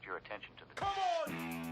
direct your attention to the... Come on!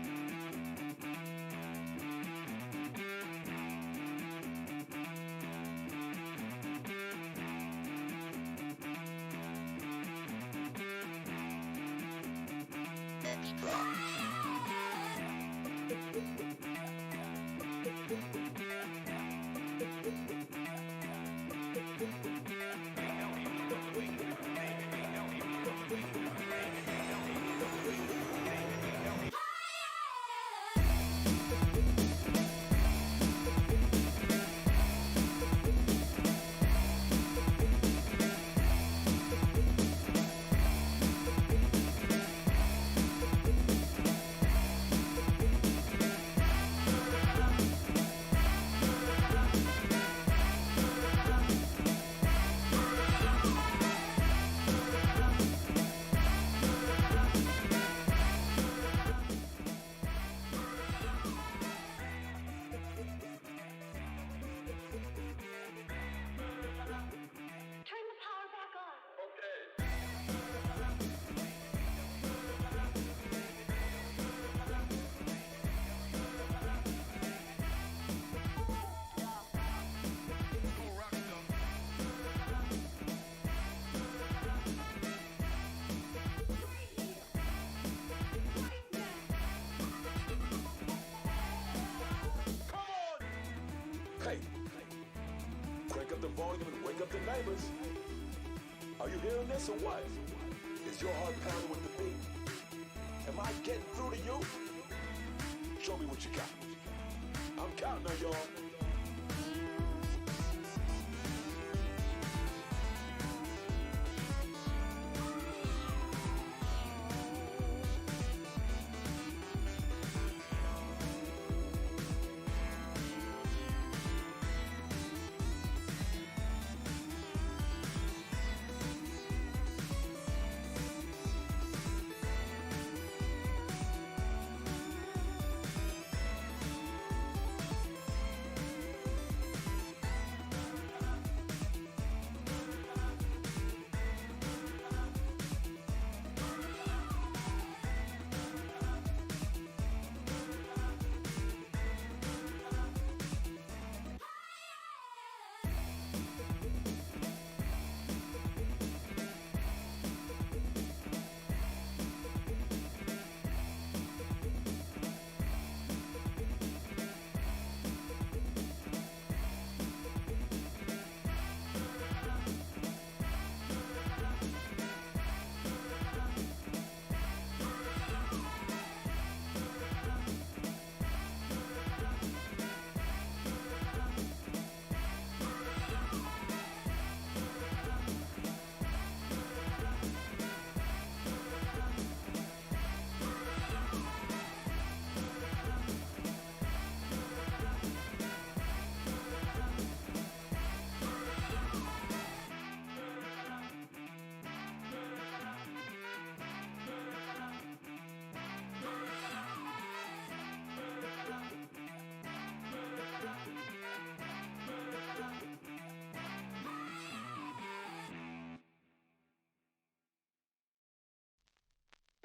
Hey, crank up the volume and wake up the neighbors. Are you hearing this or what? Is your heart pounding with the beat? Am I getting through to you? Show me what you got. I'm counting on y'all.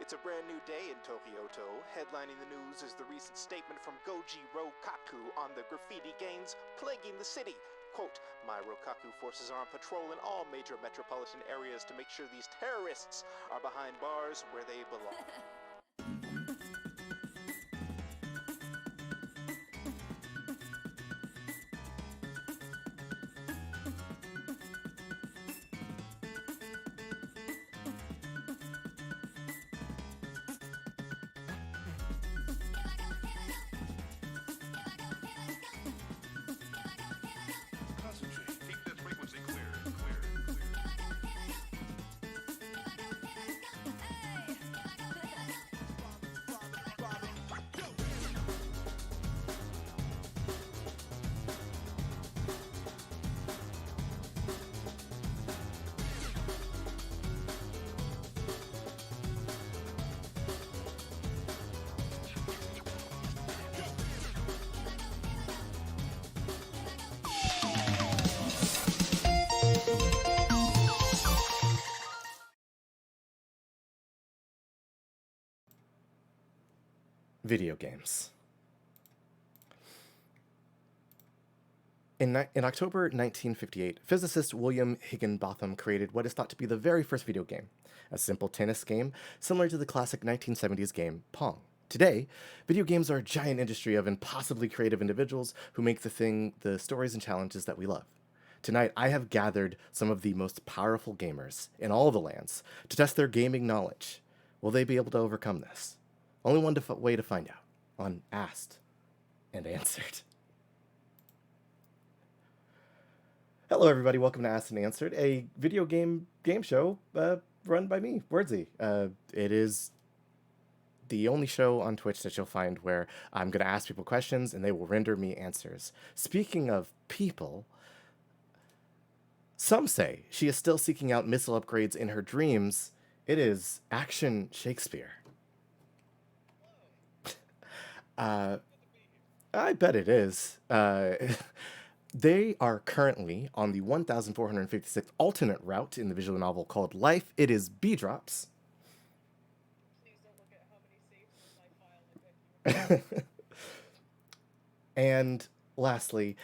It's a brand new day in Tokyoto. Headlining the news is the recent statement from Goji Rokaku on the graffiti gangs plaguing the city. Quote, "My Rokaku forces are on patrol in all major metropolitan areas to make sure these terrorists are behind bars where they belong." Video games. In October 1958, physicist William Higginbotham created what is thought to be the very first video game, a simple tennis game similar to the classic 1970s game Pong. Today, video games are a giant industry of impossibly creative individuals who make the stories and challenges that we love. Tonight, I have gathered some of the most powerful gamers in all the lands to test their gaming knowledge. Will they be able to overcome this? Only one way to find out on Asked and Answered. Hello, everybody. Welcome to Asked and Answered, a video game show run by me, Wordsy. It is the only show on Twitch that you'll find where I'm going to ask people questions and they will render me answers. Speaking of people, some say she is still seeking out missile upgrades in her dreams. It is Action Shakespeare. I bet it is. They are currently on the 1,456th alternate route in the visual novel called Life. It is B-Drops. Please don't look at how many saves in my file. And lastly,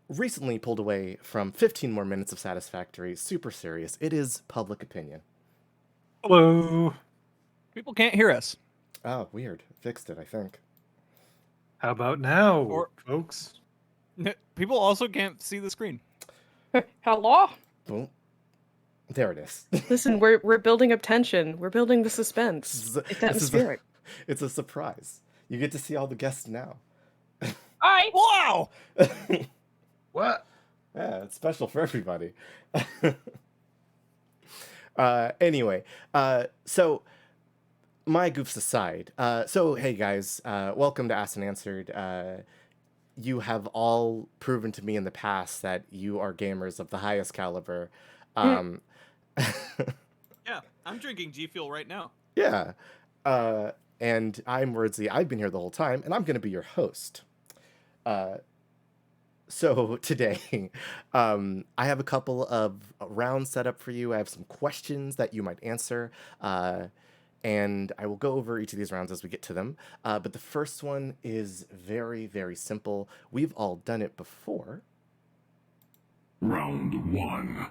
recently pulled away from 15 more minutes of Satisfactory, super serious. It is Public Opinion. Hello. People can't hear us. Oh, weird. Fixed it, I think. How about now, Or- folks? People also can't see the screen. Hello? Boom. There it is. Listen, we're building up tension. We're building the suspense. It's atmospheric. It's a surprise. You get to see all the guests now. Hi. Wow! What? Yeah, it's special for everybody. Anyway, so my goofs aside, so hey guys, welcome to Asked and Answered. You have all proven to me in the past that you are gamers of the highest caliber. Yeah, I'm drinking G Fuel right now. Yeah. And I'm Wordsy. I've been here the whole time, and I'm going to be your host. So today, I have a couple of rounds set up for you. I have some questions that you might answer, and I will go over each of these rounds as we get to them. But the first one is very, very simple. We've all done it before. Round 1.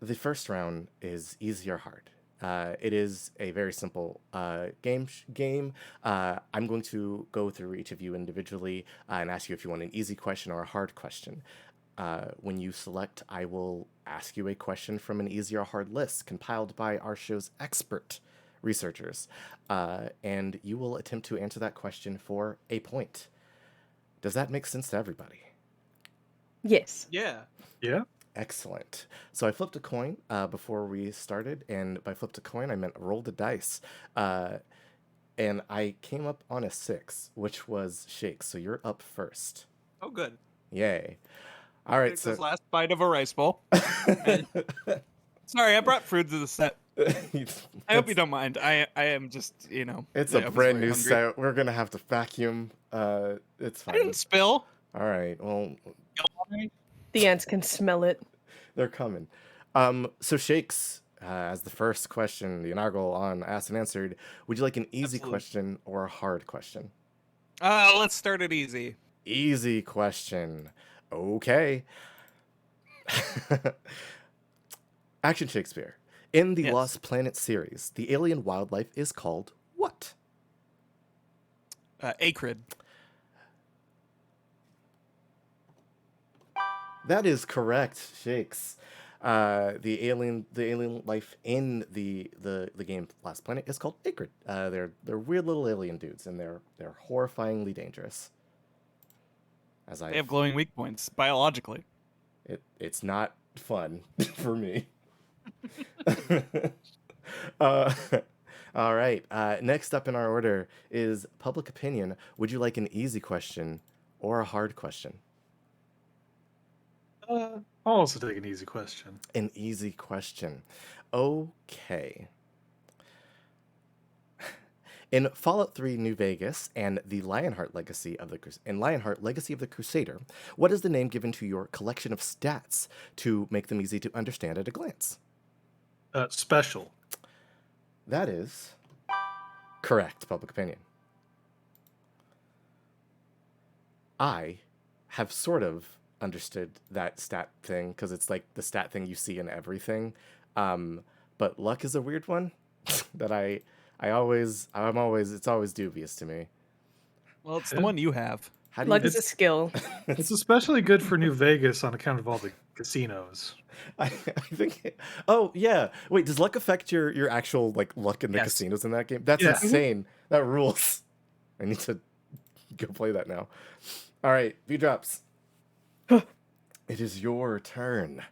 The first round is easy or hard. It is a very simple game. I'm going to go through each of you individually and ask you if you want an easy question or a hard question. When you select, I will ask you a question from an easy or hard list compiled by our show's expert researchers, and you will attempt to answer that question for a point. Does that make sense to everybody? Yes. Yeah. Yeah. Excellent. So I flipped a coin before we started, and by flipped a coin, I meant rolled a dice. And I came up on a 6, which was Shakes, so you're up first. Oh, good. Yay. All right, It's so... this last bite of a rice bowl. Sorry, I brought food to the set. I hope you don't mind. I am just, It's I a was brand very new hungry. set. We're going to have to vacuum. It's I fine. didn't spill. All right, well, The ants can smell it. they're coming. So Shakes, as the first question, the inaugural on Asked and Answered, would you like an easy Absolutely. question or a hard question? Let's start it easy. Easy question. Okay. Action Shakespeare. In the Yes. Lost Planet series, the alien wildlife is called what? Acrid. That is correct, Shakes. The alien life in the game Lost Planet is called Acrid. They're weird little alien dudes, and they're horrifyingly dangerous. As They have glowing weak points biologically. It's not fun for me. All right. Next up in our order is Public Opinion. Would you like an easy question or a hard question? I'll also take an easy question. An easy question. Okay. In Fallout 3 New Vegas and the Lionheart Legacy of the Crusader, what is the name given to your collection of stats to make them easy to understand at a glance? Special. That is correct, public opinion. I have sort of understood that stat thing because it's like the stat thing you see in everything. But luck is a weird one that it's always dubious to me. Well, it's the one you have. How do Luck you is a skill. It's especially good for New Vegas on account of all the casinos. I think. Oh yeah. Wait, does luck affect your actual like luck in the Yes. casinos in that game? That's Yeah. insane. That rules. I need to go play that now. All right, V drops. It is your turn.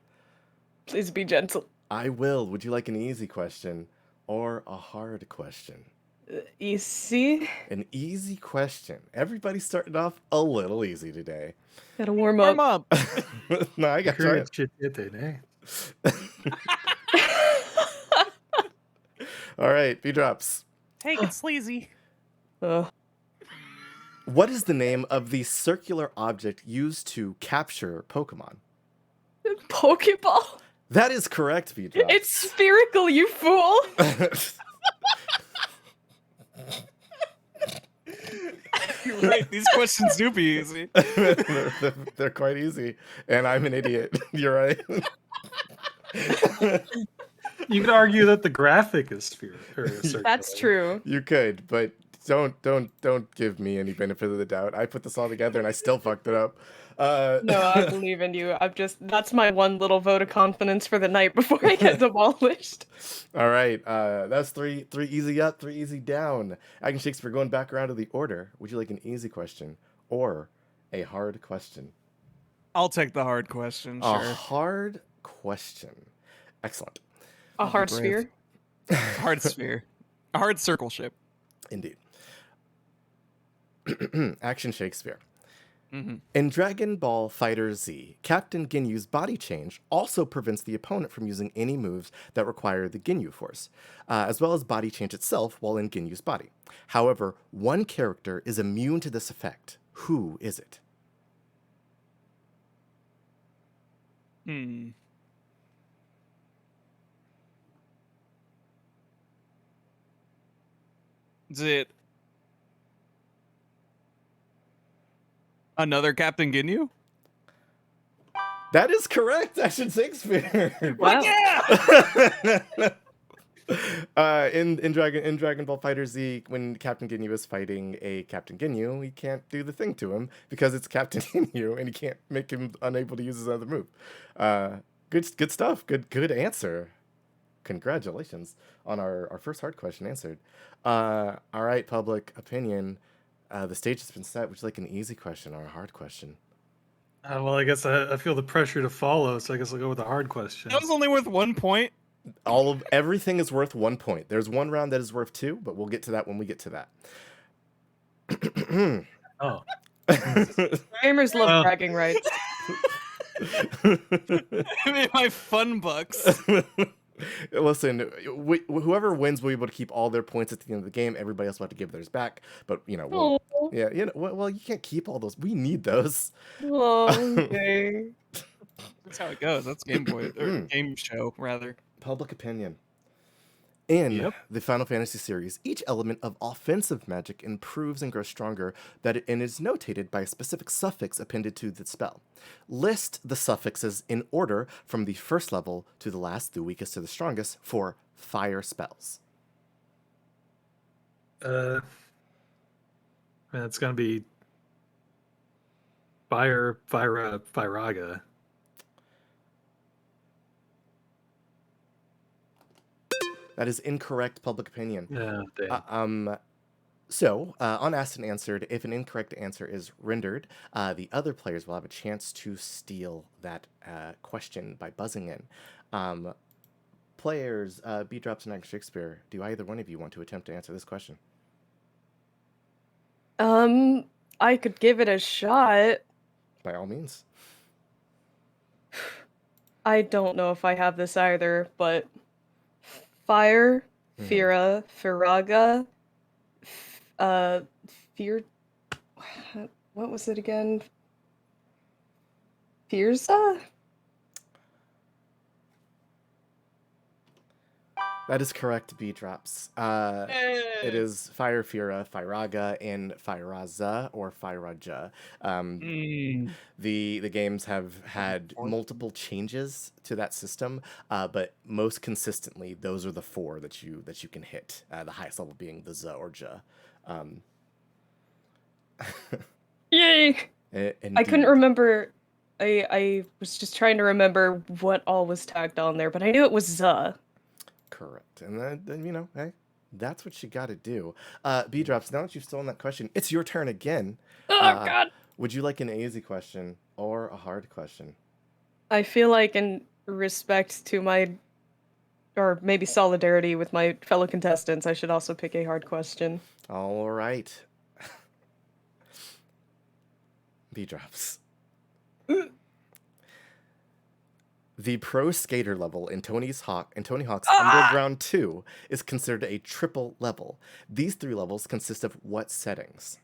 Please be gentle. I will. Would you like an easy question or a hard question? Easy. An easy question. Everybody's starting off a little easy today. Gotta warm Warm up. up. No, I got try it. All right, V drops. Take it sleazy. Ugh. What is the name of the circular object used to capture Pokemon? Pokeball. That is correct, V drops. It's spherical, you fool. You're right. These questions do be easy. They're quite easy, and I'm an idiot. You're right. You could argue that the graphic is circular. That's true. You could, but don't give me any benefit of the doubt. I put this all together and I still fucked it up. No, I believe in you. That's my one little vote of confidence for the night before I get demolished. All right, that's three easy up, 3 easy down. Action Shakespeare, going back around to the order. Would you like an easy question or a hard question? I'll take the hard question. A Sure. hard question. Excellent. A hard brave. sphere. Hard sphere. A hard circle ship. Indeed. Action Shakespeare. Mm-hmm. In Dragon Ball Fighter Z, Captain Ginyu's body change also prevents the opponent from using any moves that require the Ginyu Force, as well as body change itself while in Ginyu's body. However, one character is immune to this effect. Who is it? Hmm. Is it another Captain Ginyu? That is correct, Action Shakespeare. Wow. In Dragon Ball Fighter Z, when Captain Ginyu is fighting a Captain Ginyu, he can't do the thing to him because it's Captain Ginyu, and he can't make him unable to use his other move. Good stuff. Good answer. Congratulations on our first hard question answered. All right, public opinion. The stage has been set. Would you like an easy question or a hard question? Well, I guess I feel the pressure to follow, so I guess I'll go with a hard question. That was only worth 1 point. Everything is worth 1 point. There's one round that is worth 2, but we'll get to that when we get to that. Oh. Gamers love bragging rights. My fun bucks. Listen, whoever wins will be able to keep all their points at the end of the game. Everybody else will have to give theirs back. But well, you can't keep all those. We need those. Okay. That's how it goes. That's Game Boy or Game Show rather. Public opinion. In Yep. the Final Fantasy series, each element of offensive magic improves and grows stronger, and is notated by a specific suffix appended to the spell. List the suffixes in order from the first level to the last, the weakest to the strongest, for fire spells. Man, it's gonna be Firaga. That is incorrect, public opinion. Yeah, dang. So, on Asked and Answered, if an incorrect answer is rendered, the other players will have a chance to steal that question by buzzing in. Players, B Drops and Action Shakespeare, do either one of you want to attempt to answer this question? I could give it a shot. By all means. I don't know if I have this either, but Fire, Fira, Firaga, Fear. What was it again? Firza? That is correct, B drops. It is Fire Fira, Firaga, and Firaza or Firaja. Mm. The games have had multiple changes to that system, but most consistently, those are the four that you can hit. The highest level being the Z or J. Yay! I couldn't Indeed. remember. I was just trying to remember what all was tagged on there, but I knew it was Zuh. Correct. And then, hey, that's what you got to do. B drops, now that you've stolen that question, it's your turn again. Oh God! Would you like an easy question or a hard question? I feel like in respect to my, or maybe solidarity with my fellow contestants, I should also pick a hard question. All right. B drops. The pro skater level in Tony Hawk's Underground 2 is considered a triple level. These 3 levels consist of what settings?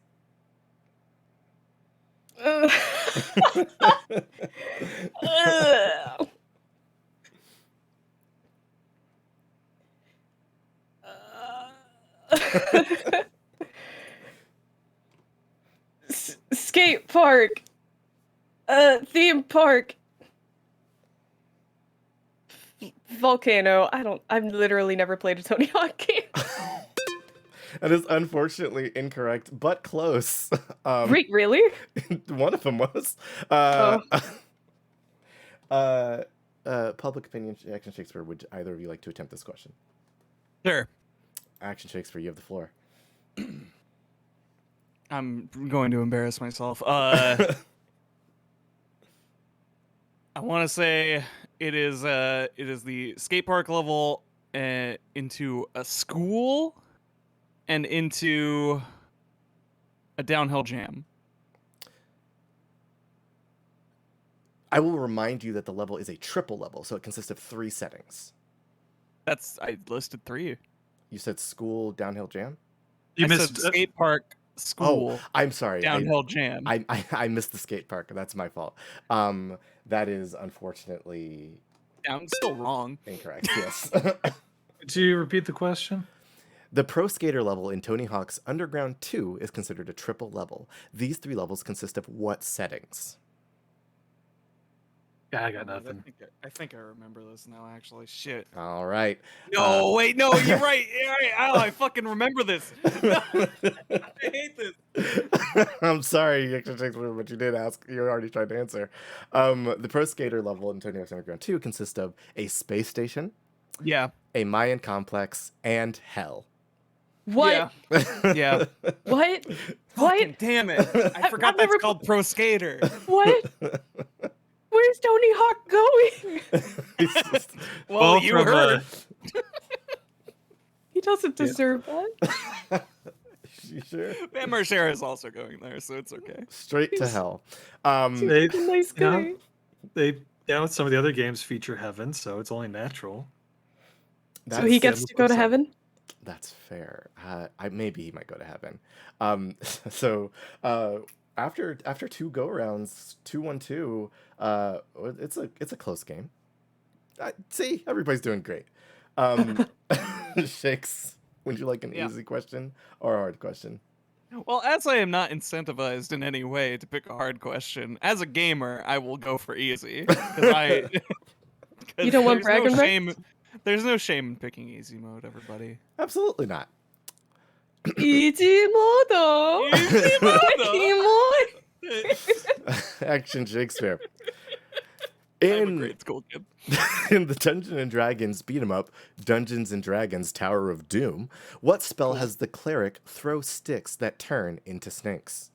Ugh. Skate park. Theme park. Volcano. I've literally never played a Tony Hawk game. That is unfortunately incorrect, but close. Really? One of them was. Public opinion, Action Shakespeare, would either of you like to attempt this question? Sure. Action Shakespeare, you have the floor. I'm going to embarrass myself. I want to say it is the skate park level into a school and into a downhill jam. I will remind you that the level is a triple level, so it consists of 3 settings. I listed 3. You said school, downhill jam? You I missed said skate park, school, Oh, I'm sorry. downhill jam. I missed the skate park. That's my fault. That is unfortunately I'm still wrong. incorrect. Yes. Could you repeat the question? The pro skater level in Tony Hawk's Underground 2 is considered a triple level. These 3 levels consist of what settings? Yeah, I got nothing. I think I remember this now. Actually, shit. All right. No, wait, no, you're right. You're right. Oh, I fucking remember this. I hate this. I'm sorry, Action Shakespeare, but you did ask. You already tried to answer. The pro skater level in Tony Hawk's Underground 2 consists of a space station, Yeah. a Mayan complex, and hell. What? Yeah. What? Fucking damn it! I forgot that's called pro skater. What? Where's Tony Hawk going? Well, Both you from, heard. He doesn't deserve that. You sure? Van Marshera is also going there, so it's okay. Straight to hell. They, He's a nice guy. with some of the other games feature heaven, so it's only natural. So he gets to go to heaven? That's fair. Maybe he might go to heaven. So after 2 go rounds, 2-1-2, it's a close game. See, everybody's doing great. Shakes, would you like an easy question or a hard question? Well, as I am not incentivized in any way to pick a hard question, as a gamer, I will go for easy. You don't want bragging rights? There's no shame in picking easy mode, everybody. Absolutely not. Easy modo. Easy modo. Action Shakespeare. I'm a great school kid. In the Dungeons and Dragons beat 'em up, Dungeons and Dragons Tower of Doom, what spell has the cleric throw sticks that turn into snakes?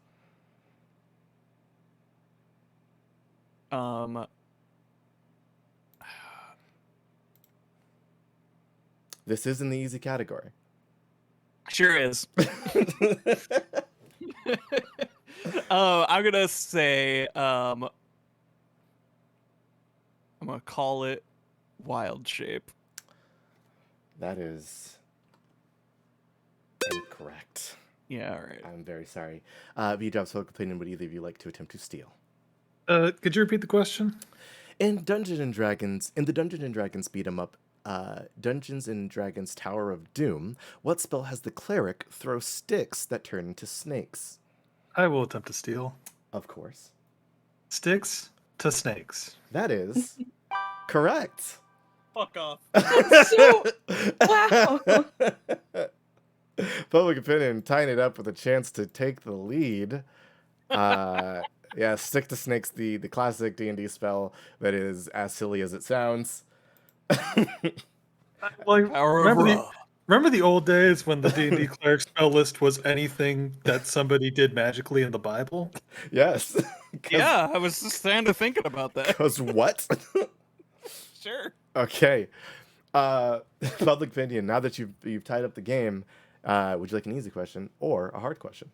This is in the easy category. Sure is. I'm gonna say I'm gonna call it Wild Shape. That is incorrect. Yeah, all right. I'm very sorry. V-Dub's public opinion, would either of you like to attempt to steal? Could you repeat the question? In the Dungeons and Dragons beat 'em up, Dungeons and Dragons Tower of Doom, what spell has the cleric throw sticks that turn into snakes? I will attempt to steal. Of course. Sticks to snakes. That is correct. Fuck off. So wow. Public opinion tying it up with a chance to take the lead. Yeah, stick to snakes, the classic D&D spell that is as silly as it sounds. Like, Power of remember Ra. remember the old days when the D&D cleric spell list was anything that somebody did magically in the Bible? Yes. Yeah, I was just trying to thinking about that. Because what? Sure. Okay. Public opinion, now that you've tied up the game, would you like an easy question or a hard question?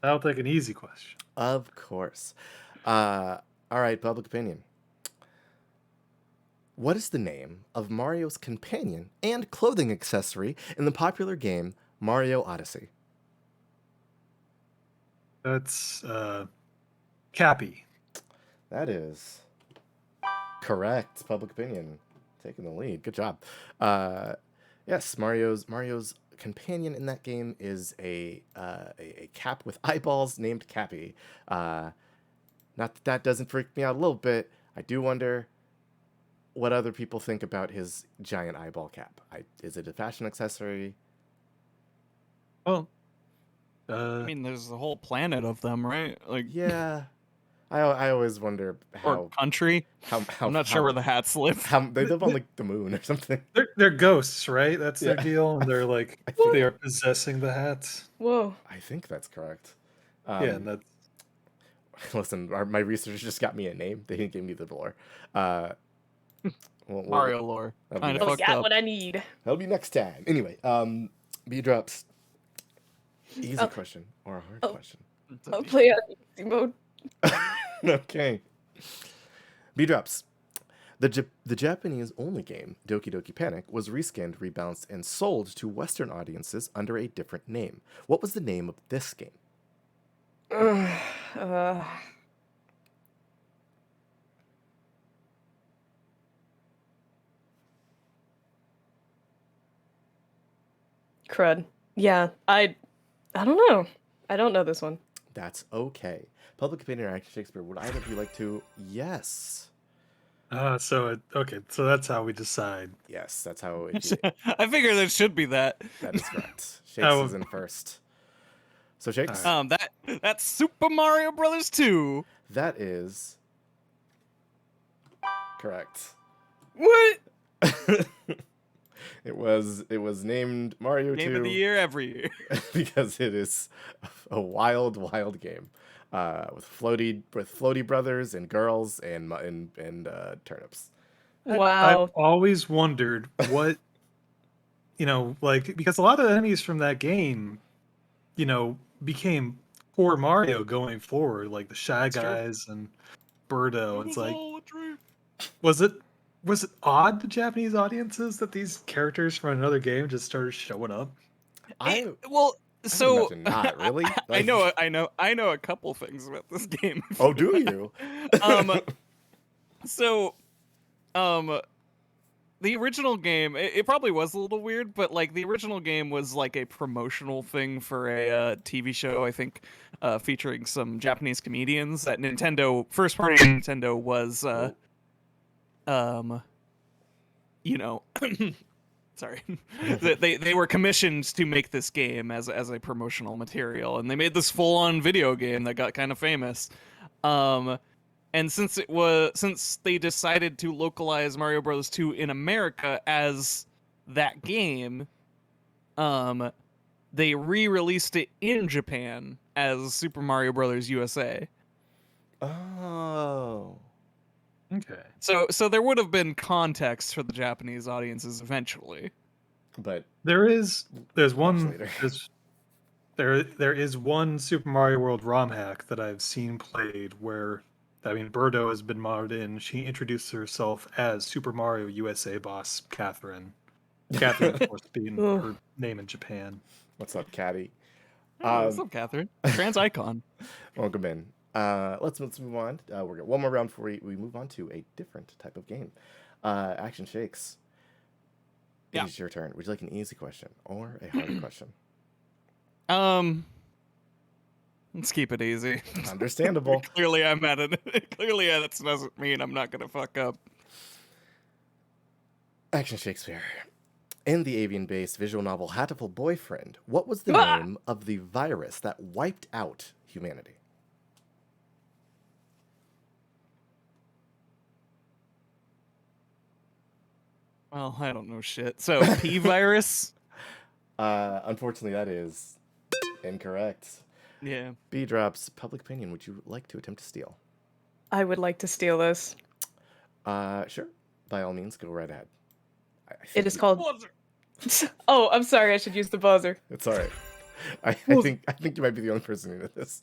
I'll take an easy question. Of course. All right, public opinion. What is the name of Mario's companion and clothing accessory in the popular game Mario Odyssey? That's Cappy. That is correct. Public opinion taking the lead. Good job. Yes, Mario's companion in that game is a cap with eyeballs named Cappy. Not that doesn't freak me out a little bit. I do wonder what other people think about his giant eyeball cap. Is it a fashion accessory? Well, I mean, there's a whole planet of them, right? Like, Yeah. I always wonder or how country. how I'm not sure where the hats live. how they live on like the moon or something. they're ghosts, right? That's their Yeah. deal. And they're like I think- they are possessing the hats. Whoa. I think that's correct. Yeah, and that's Listen, my research just got me a name. They didn't give me the lore. Mario lore. That'll be Kind nice. of I fucked got up. what I need. That'll be next time. Anyway, B drops. Easy Oh. question or a hard Oh. question? I'll play on easy mode. Okay. B drops. The Japanese only game, Doki Doki Panic, was reskinned, rebalanced, and sold to Western audiences under a different name. What was the name of this game? Uh, crud. Yeah, I don't know. I don't know this one. That's okay. Public opinion or Action Shakespeare, would either of you like to? Yes. so so that's how we decide. Yes, that's how I figure there should be that. that is correct. Shakes Oh. is in first. So Shakes, That's Super Mario Brothers 2. that is correct. What? It was named Mario Game 2 of the year every year. because it is a wild wild game with floaty brothers and girls and turnips. Wow. I've always wondered what, like, because a lot of enemies from that game, became poor Mario going forward, like the Shy That's true. Guys and Birdo. It It's was like, all a dream. was it odd to Japanese audiences that these characters from another game just started showing up? I Well, would so imagine not really. I Like- I know a couple things about this game. Oh, do you? So, the original game, it probably was a little weird, but like the original game was like a promotional thing for a TV show, I think, featuring some Japanese comedians. That Nintendo, first party Nintendo was, sorry, they were commissioned to make this game as a promotional material, and they made this full on video game that got kind of famous. And since they decided to localize Mario Bros. 2 in America as that game, they re-released it in Japan as Super Mario Bros. USA. Oh. Okay. So there would have been context for the Japanese audiences eventually. But There's one later. there is one Super Mario World ROM hack that I've seen played where, I mean, Birdo has been modded in. She introduced herself as Super Mario USA boss Catherine. Catherine, of course, being Ugh. her name in Japan. what's up, Caddy? Hey, what's up, Catherine? Trans icon. Welcome in. Let's move on. We're got one more round before we move on to a different type of game. Action Shakes. It Yeah. is your turn. Would you like an easy question or a hard question? Let's keep it easy. Understandable. Clearly, I'm at it. Clearly, that doesn't mean I'm not gonna fuck up. Action Shakespeare. In the avian-based visual novel Hatoful Boyfriend, what was the Ah! name of the virus that wiped out humanity? Well, I don't know shit. So P virus. Unfortunately, that is incorrect. Yeah. B drops. Public opinion. Would you like to attempt to steal? I would like to steal this. Sure. By all means, go right ahead. I It think is you- called. Oh, I'm sorry. I should use the buzzer. It's all right. I think you might be the only person who knows this.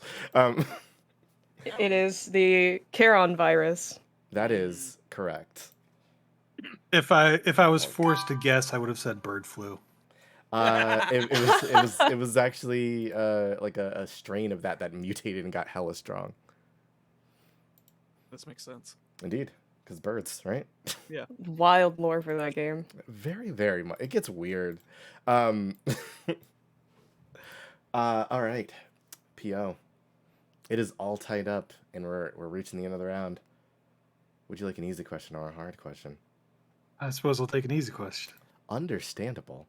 It is the Charon virus. That is correct. If I was forced to guess, I would have said bird flu. It was actually like a strain of that mutated and got hella strong. This makes sense. Indeed, because birds, right? Wild lore for that game. Very, very much. It gets weird. All right, PO. It is all tied up, and we're reaching the end of the round. Would you like an easy question or a hard question? I suppose I'll take an easy question. Understandable.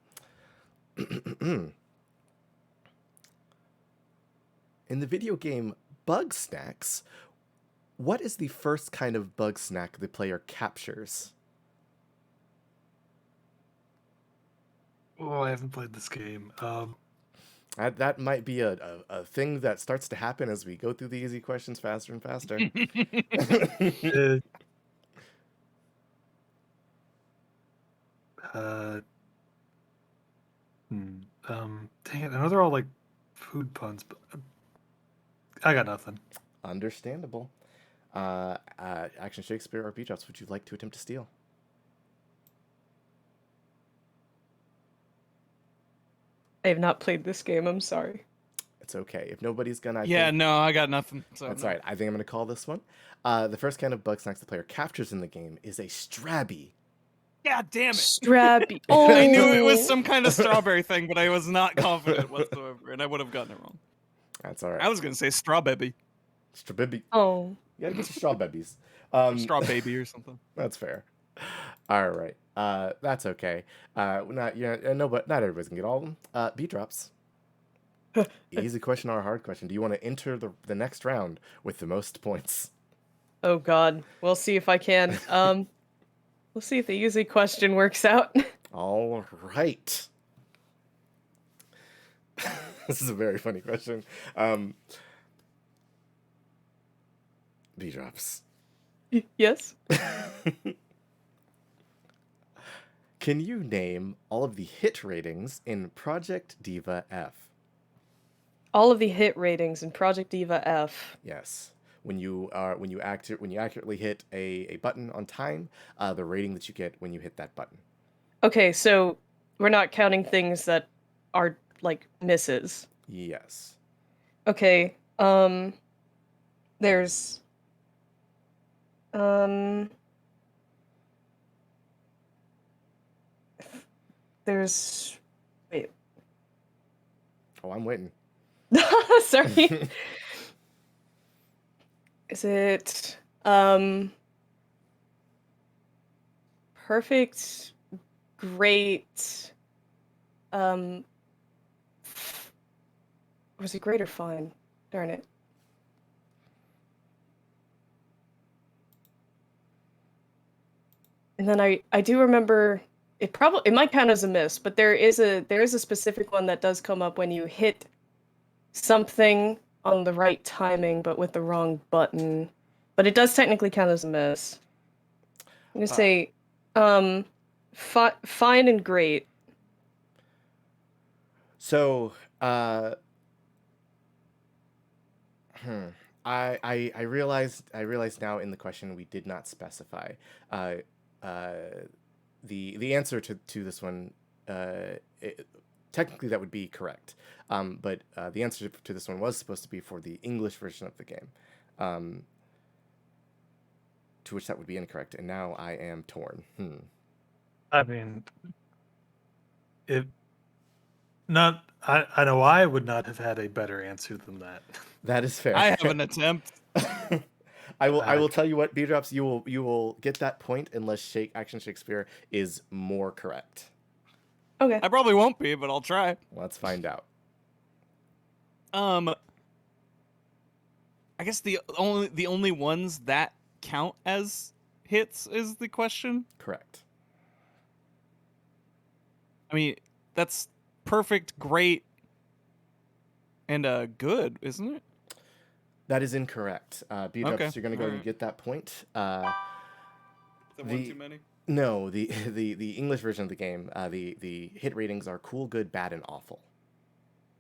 In the video game Bug Snacks, what is the first kind of bug snack the player captures? Oh, I haven't played this game. That might be a thing that starts to happen as we go through the easy questions faster and faster. Dang it! I know they're all like food puns, but I got nothing. Understandable. Action Shakespeare or B-Drops, would you like to attempt to steal? I have not played this game. I'm sorry. It's okay. If nobody's gonna, No, I got nothing. So that's no. all right. I think I'm gonna call this one. The first kind of bug snacks the player captures in the game is a Strabby. God damn it. Strappy. Oh, I knew it was some kind of strawberry thing, but I was not confident whatsoever, and I would have gotten it wrong. That's all right. I was gonna say straw baby, Strababy. Oh. You gotta get your strawberries. straw baby or something. That's fair. All right. That's okay. No, but not everybody's gonna get all of them. B drops. Easy question or a hard question? Do you want to enter the next round with the most points? Oh God. We'll see if I can. We'll see if the easy question works out. All right. This is a very funny question. B drops. Yes. Can you name all of the hit ratings in Project Diva F? All of the hit ratings in Project Diva F. Yes. When you accurately hit a button on time, the rating that you get when you hit that button. Okay, so we're not counting things that are like misses. Yes. Okay. There's wait. Oh, I'm waiting. Sorry. Is it perfect, great, was it great or fine? Darn it. And then I do remember it might count as a miss, but there is a specific one that does come up when you hit something on the right timing but with the wrong button. But it does technically count as a miss. I'm gonna say fine and great. So, I realized now in the question we did not specify. The answer to this one, technically that would be correct. But the answer to this one was supposed to be for the English version of the game. To which that would be incorrect, and now I am torn. I mean, It not. I know I would not have had a better answer than that. That is fair. I have an attempt. I will Okay. tell you what, B drops, you will get that point unless Action Shakespeare is more correct. Okay. I probably won't be, but I'll try. Let's find out. I guess the only ones that count as hits is the question. Correct. I mean, that's perfect, great, and good, isn't it? That is incorrect. B drops, Okay, you're gonna go and alright. get that point. Is that one The- too many? No, the English version of the game, the hit ratings are cool, good, bad, and awful.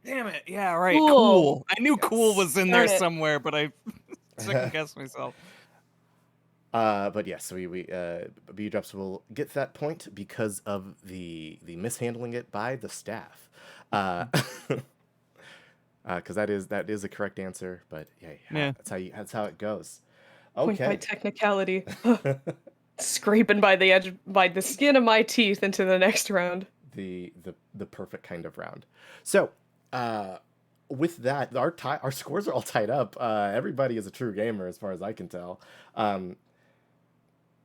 Damn it! Yeah, right. Cool. Cool. I knew cool Yes. was in there Darn it. somewhere, but I second guessed myself. But yes, so we B drops will get that point because of the mishandling it by the staff. Because that is a correct answer, but Yeah. that's how it goes. Point by Okay. technicality. Scraping by the edge, by the skin of my teeth into the next round. the perfect kind of round. So, with that, our scores are all tied up. Everybody is a true gamer as far as I can tell.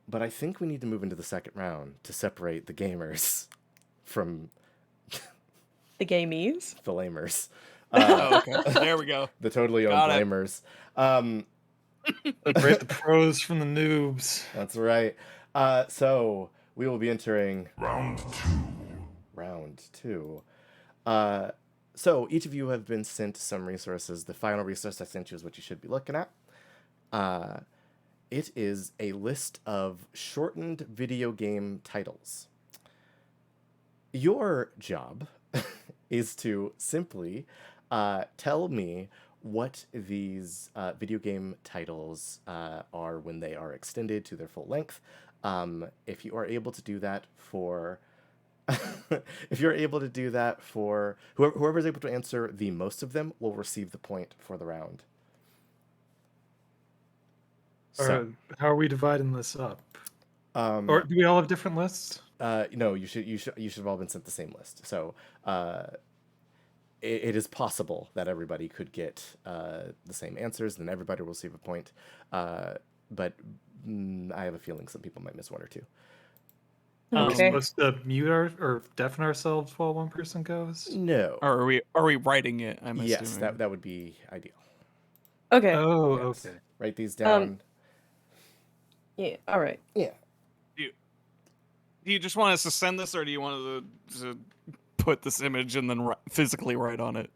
But I think we need to move into the second round to separate the gamers from The gamies. the lamers. Oh, okay. There we go. The totally owned Got it. blamers. Separate the pros from the noobs. That's right. So we will be entering Round 2. round 2. So each of you have been sent some resources. The final resource I sent you is what you should be looking at. It is a list of shortened video game titles. Your job is to simply tell me what these video game titles are when they are extended to their full length. If you are able to do that for if you're able to do that for whoever's able to answer the most of them will receive the point for the round. So, How are we dividing this up? um, Or do we all have different lists? no, you should have all been sent the same list. So, it is possible that everybody could get the same answers, then everybody will receive a point. But I have a feeling some people might miss one or two. Are we Okay. supposed to mute or deafen ourselves while one person goes? No. Or are we writing it? I'm Yes, assuming. that would be ideal. Okay. Oh, Yes. okay. Write these down. Yeah. All right. Yeah. Do you just want us to send this, or do you want to put this image and then physically write on it?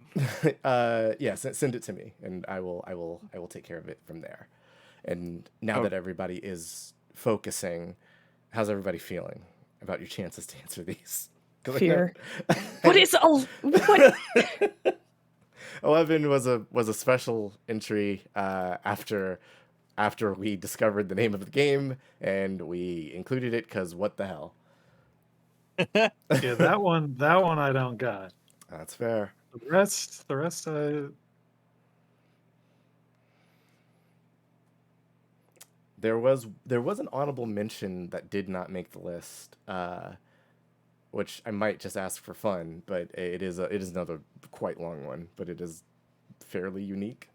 Yeah, send it to me, and I will take care of it from there. And now that everybody is focusing, how's everybody feeling about your chances to answer these? 'Cause I know- Fear. What is what? 11 was a special entry after we discovered the name of the game, and we included it because what the hell? Yeah, that one I don't got. That's fair. The rest There was an honorable mention that did not make the list, which I might just ask for fun, but it is another quite long one, but it is fairly unique.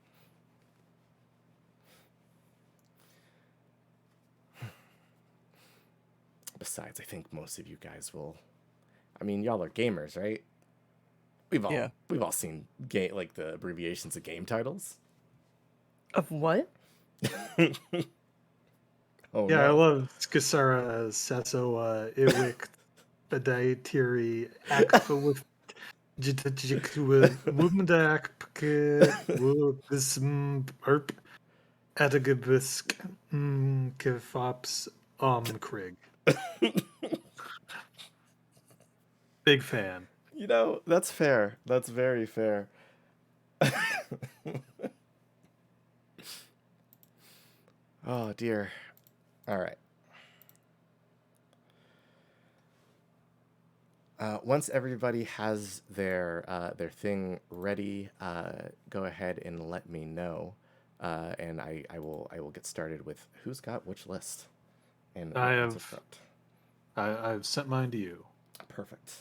Besides, I think most of you guys will. I mean, y'all are gamers, right? We've all seen like the abbreviations of game titles. Of what? Oh yeah, I no. love Skasara Sasso Iwik Badaitiri Akpa with Wumendak Wism Erp Atagabisk Kefops Krig. Big fan. You know, that's fair. That's very fair. Oh dear. All right. Once everybody has their thing ready, go ahead and let me know, and I will get started with who's got which list. And I what's have- up front. I've sent mine to you. Perfect.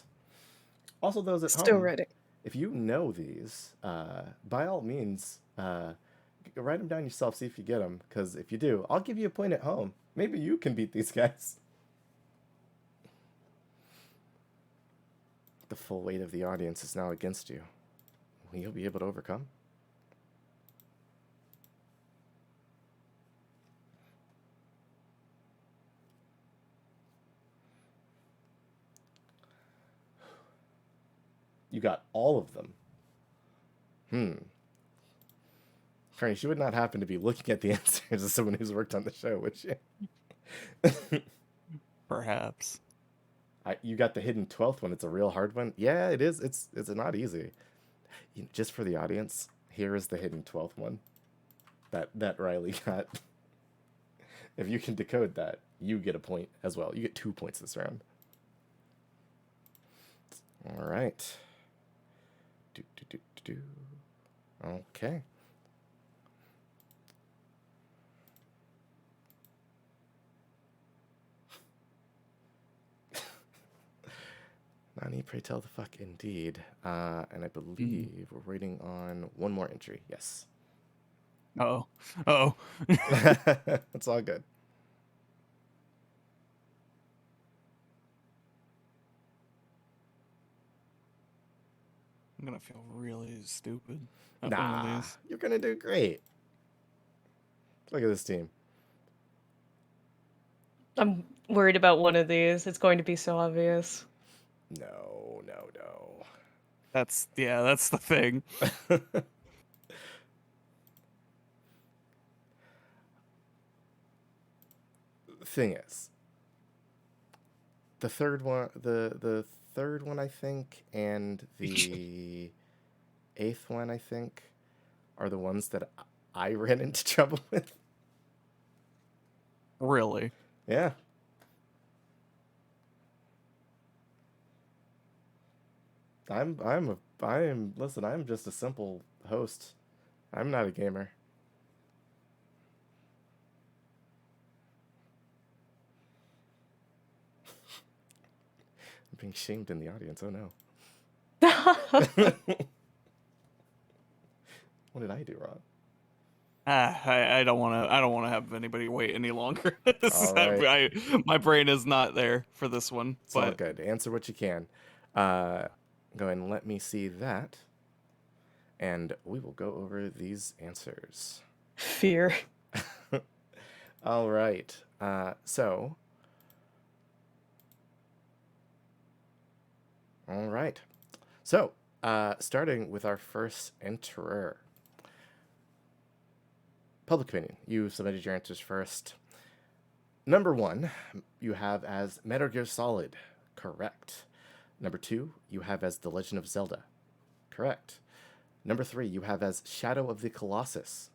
Also, those at Still home, ready. if you know these, by all means, write them down yourself, see if you get them. Because if you do, I'll give you a point at home. Maybe you can beat these guys. The full weight of the audience is now against you. Will you be able to overcome? You got all of them. Frank, you would not happen to be looking at the answers as someone who's worked on the show, would you? Perhaps. You got the hidden 12th one. It's a real hard one. Yeah, it is. It's not easy. Just for the audience, here is the hidden 12th one that Riley got. If you can decode that, you get a point as well. You get 2 points this round. All right. Okay. Nani, pray tell the fuck indeed. And I believe we're waiting on one more entry. Yes. Oh. Oh. It's all good. I'm gonna feel really stupid. at one of Nah, these. you're gonna do great. Look at this team. I'm worried about one of these. It's going to be so obvious. No, no, no. That's the thing. Thing is, the third one, the third one, I think, and the eighth one, I think, are the ones that I ran into trouble with. Really. Yeah. Listen, I'm just a simple host. I'm not a gamer. I'm being shamed in the audience. Oh no. What did I do wrong? I don't want to have anybody wait any longer. All right. My brain is not there for this one. It's all But good. Answer what you can. Go ahead and let me see that. And we will go over these answers. Fear. All right. So. All right. So, starting with our first enterer. Public opinion. You submitted your answers first. Number 1, you have as Metal Gear Solid. Correct. Number 2, you have as The Legend of Zelda. Correct. Number 3, you have as Shadow of the Colossus.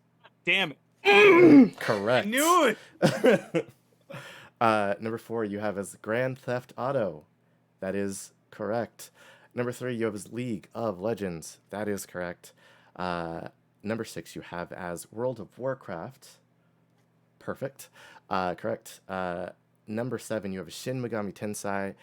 damn it. Correct. I knew it. Number 4, you have as Grand Theft Auto. That is correct. Number 3, you have as League of Legends. That is correct. Number 6, you have as World of Warcraft. Perfect. Correct. Number 7, you have Shin Megami Tensei.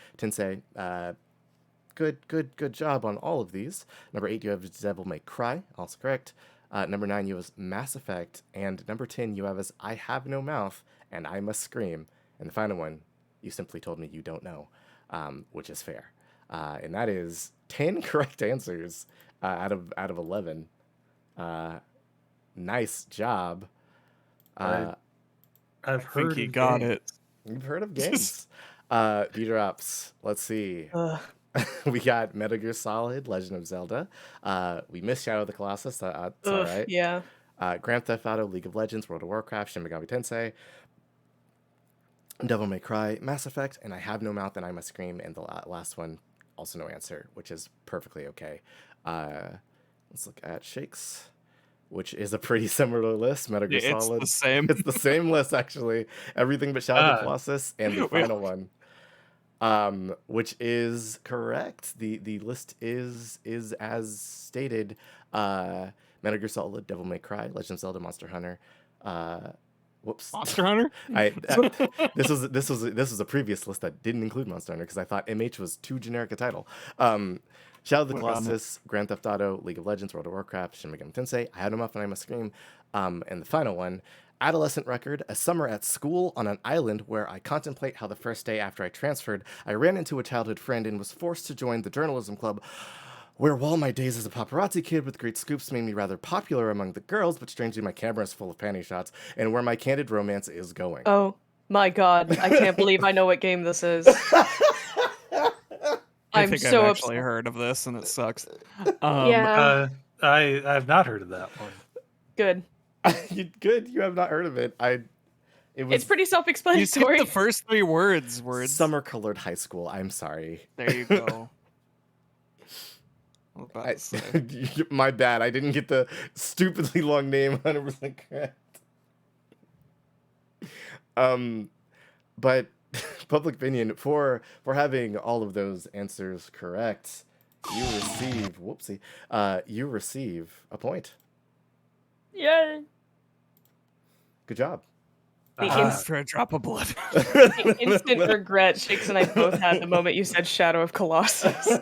Good job on all of these. Number 8, you have Devil May Cry. Also correct. Number 9, you have Mass Effect. And number 10, you have as I Have No Mouth and I Must Scream. And the final one, you simply told me you don't know, which is fair. And that is 10 correct answers out of 11. Nice job. I've I heard think he of got games. it. You've heard of games. V-Drops. Let's see. Ugh. We got Metal Gear Solid, Legend of Zelda. We missed Shadow of the Colossus. That's all Ugh, right. yeah. Grand Theft Auto, League of Legends, World of Warcraft, Shin Megami Tensei, Devil May Cry, Mass Effect, and I Have No Mouth and I Must Scream. And the last one, also no answer, which is perfectly okay. Let's look at Shakes, which is a pretty similar list. Metal Gear It's Solid. the same. It's the same list, actually. Everything but Shadow of the Ah. Colossus and the We- final one. Which is correct. The list is as stated. Metal Gear Solid, Devil May Cry, Legend of Zelda, Monster Hunter. Whoops. Monster Hunter? This was a previous list that didn't include Monster Hunter because I thought MH was too generic a title. Shadow of the What about it? Colossus, Grand Theft Auto, League of Legends, World of Warcraft, Shin Megami Tensei, I Had a Muffin, I Must Scream, and the final one, Adolescent Record, a summer at school on an island where I contemplate how the first day after I transferred, I ran into a childhood friend and was forced to join the journalism club, where while my days as a paparazzi kid with great scoops made me rather popular among the girls, but strangely my camera is full of panty shots, and where my candid romance is going. Oh my god, I can't believe I know what game this is. I I'm think so I've actually upset. heard of this, and it sucks. Yeah, I have not heard of that one. good. Good, you have not heard of it. It was It's pretty You skipped self-explanatory. the first three words. summer-colored high school. I'm sorry. There you go. I was about to say. My bad. I didn't get the stupidly long name 100% correct. But public opinion for having all of those answers correct, you receive a point. Yeah. Good job. The Ah. After a drop of blood. The instant regret Shakes and I both had the moment you said Shadow of Colossus.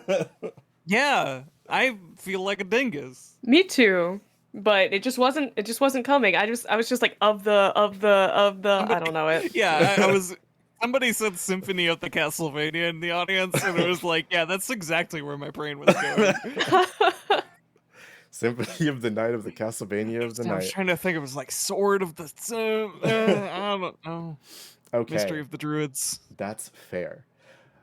Yeah, I feel like a dingus. Me too. But it just wasn't coming. I was just like of the I don't know it. Yeah, I was. Somebody said Symphony of the Castlevania in the audience, and it was like, yeah, that's exactly where my brain was going. Symphony of the Night of the Castlevania of the I was Night. trying to think. It was like Sword of the. I don't know. Okay. Mystery of the Druids. That's fair.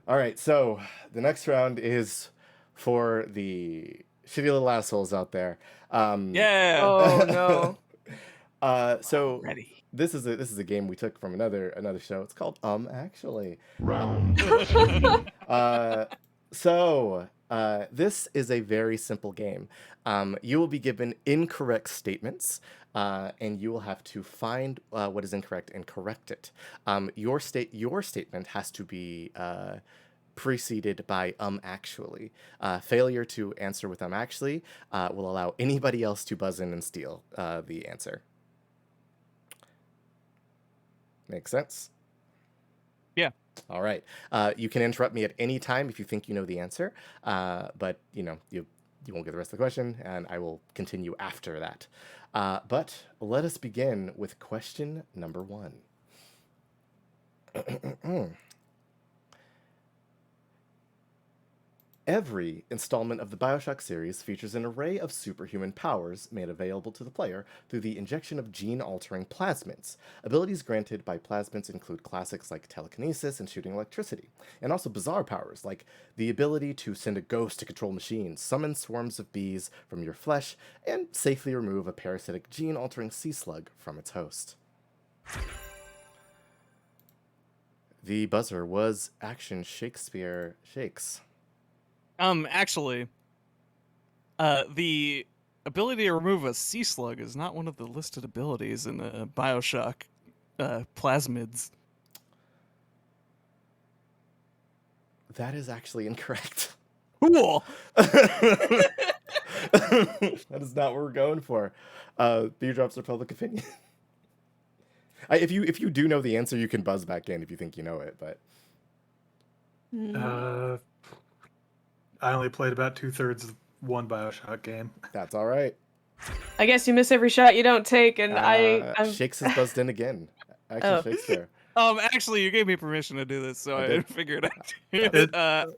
All right, so the next round is for the shitty little assholes out there. Yeah. Oh no. So Ready. this is a game we took from another show. It's called Actually. This is a very simple game. You will be given incorrect statements, and you will have to find what is incorrect and correct it. Your statement has to be preceded by actually. Failure to answer with actually will allow anybody else to buzz in and steal the answer. Make sense? Yeah. All right. You can interrupt me at any time if you think you know the answer, but you won't get the rest of the question, and I will continue after that. But let us begin with question number 1. Every installment of the BioShock series features an array of superhuman powers made available to the player through the injection of gene-altering plasmids. Abilities granted by plasmids include classics like telekinesis and shooting electricity, and also bizarre powers like the ability to send a ghost to control machines, summon swarms of bees from your flesh, and safely remove a parasitic gene-altering sea slug from its host. The buzzer was Action Shakespeare Shakes. Actually, the ability to remove a sea slug is not one of the listed abilities in the BioShock plasmids. That is actually incorrect. Cool. That is not what we're going for. Beer drops are public opinion. If you do know the answer, you can buzz back in if you think you know it. But I only played about 2/3 of one BioShock game. that's all right. I guess you miss every shot you don't take, and I'm Shakes has buzzed in again. Action Oh. Shakespeare. Actually, you gave me permission to do this, so I I did. figured It- out.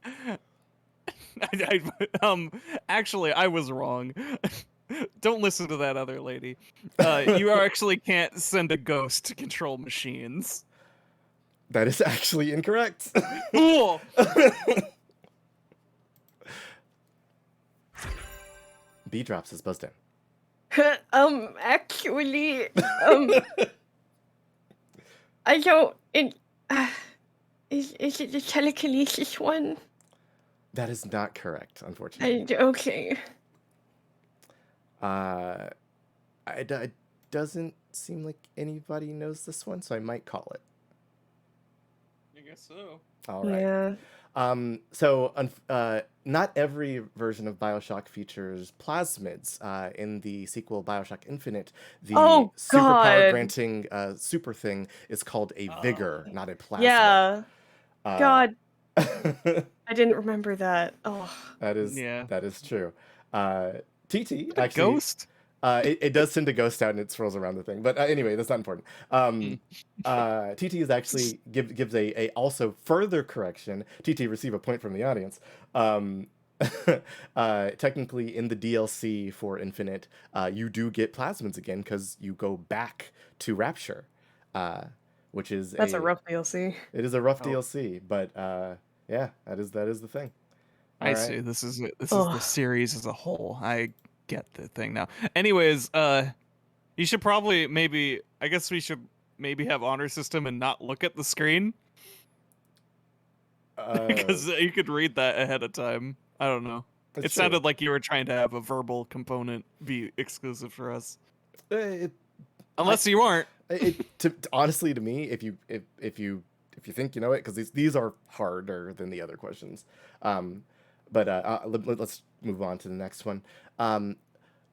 Actually, I was wrong. Don't listen to that other lady. You actually can't send a ghost to control machines. That is actually incorrect. Cool. B drops has buzzed in. actually, I don't. Is it the telekinesis one? That is not correct, unfortunately. Okay. It doesn't seem like anybody knows this one, so I might call it. I guess so. All right. Yeah. Not every version of BioShock features plasmids. In the sequel BioShock Infinite, the Oh, superpower God. granting super thing is called a vigor, not a plasmid. Yeah. Uh, God, I didn't remember that. Oh, That is Yeah. that is true. TT The actually ghost. it does send a ghost out and it swirls around the thing. But anyway, that's not important. TT is actually gives a also further correction. TT receive a point from the audience. Technically, in the DLC for Infinite, you do get plasmids again because you go back to Rapture, which is that's a rough DLC. It is a rough Oh. DLC, but yeah, that is the thing. I All see. right. This is the Oh. series as a whole. I get the thing now. Anyways, you should probably I guess we should maybe have honor system and not look at the screen because you could read that ahead of time. I don't know. It's It true. sounded like you were trying to have a verbal component be exclusive for us. Unless you aren't. Honestly, to me, if you think you know it, because these are harder than the other questions. Let's move on to the next one.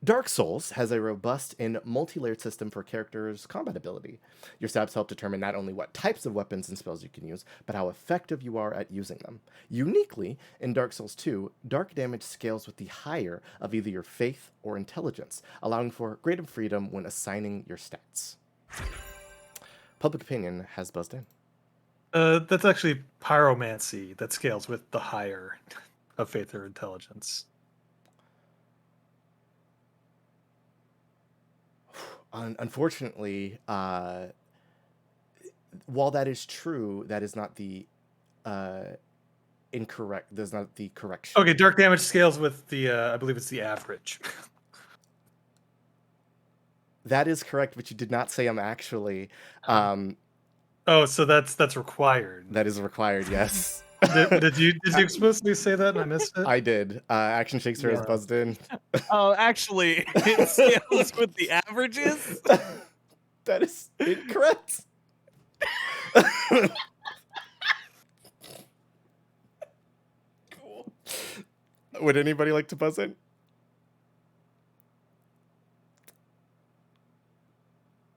Dark Souls has a robust and multi-layered system for characters' combat ability. Your stats help determine not only what types of weapons and spells you can use, but how effective you are at using them. Uniquely, in Dark Souls 2, dark damage scales with the higher of either your faith or intelligence, allowing for greater freedom when assigning your stats. Public opinion has buzzed in. That's actually pyromancy that scales with the higher of faith or intelligence. Unfortunately, while that is true, that is not the incorrect. That's not the correction. Okay, dark damage scales with the I believe it's the average. That is correct, but you did not say I'm actually. Oh, so that's required. That is required. Yes. Did you explicitly say that and I missed it? I did. Action Shakespeare has Yeah. buzzed in. Oh, actually, it scales with the averages. That is incorrect. Cool. Would anybody like to buzz in?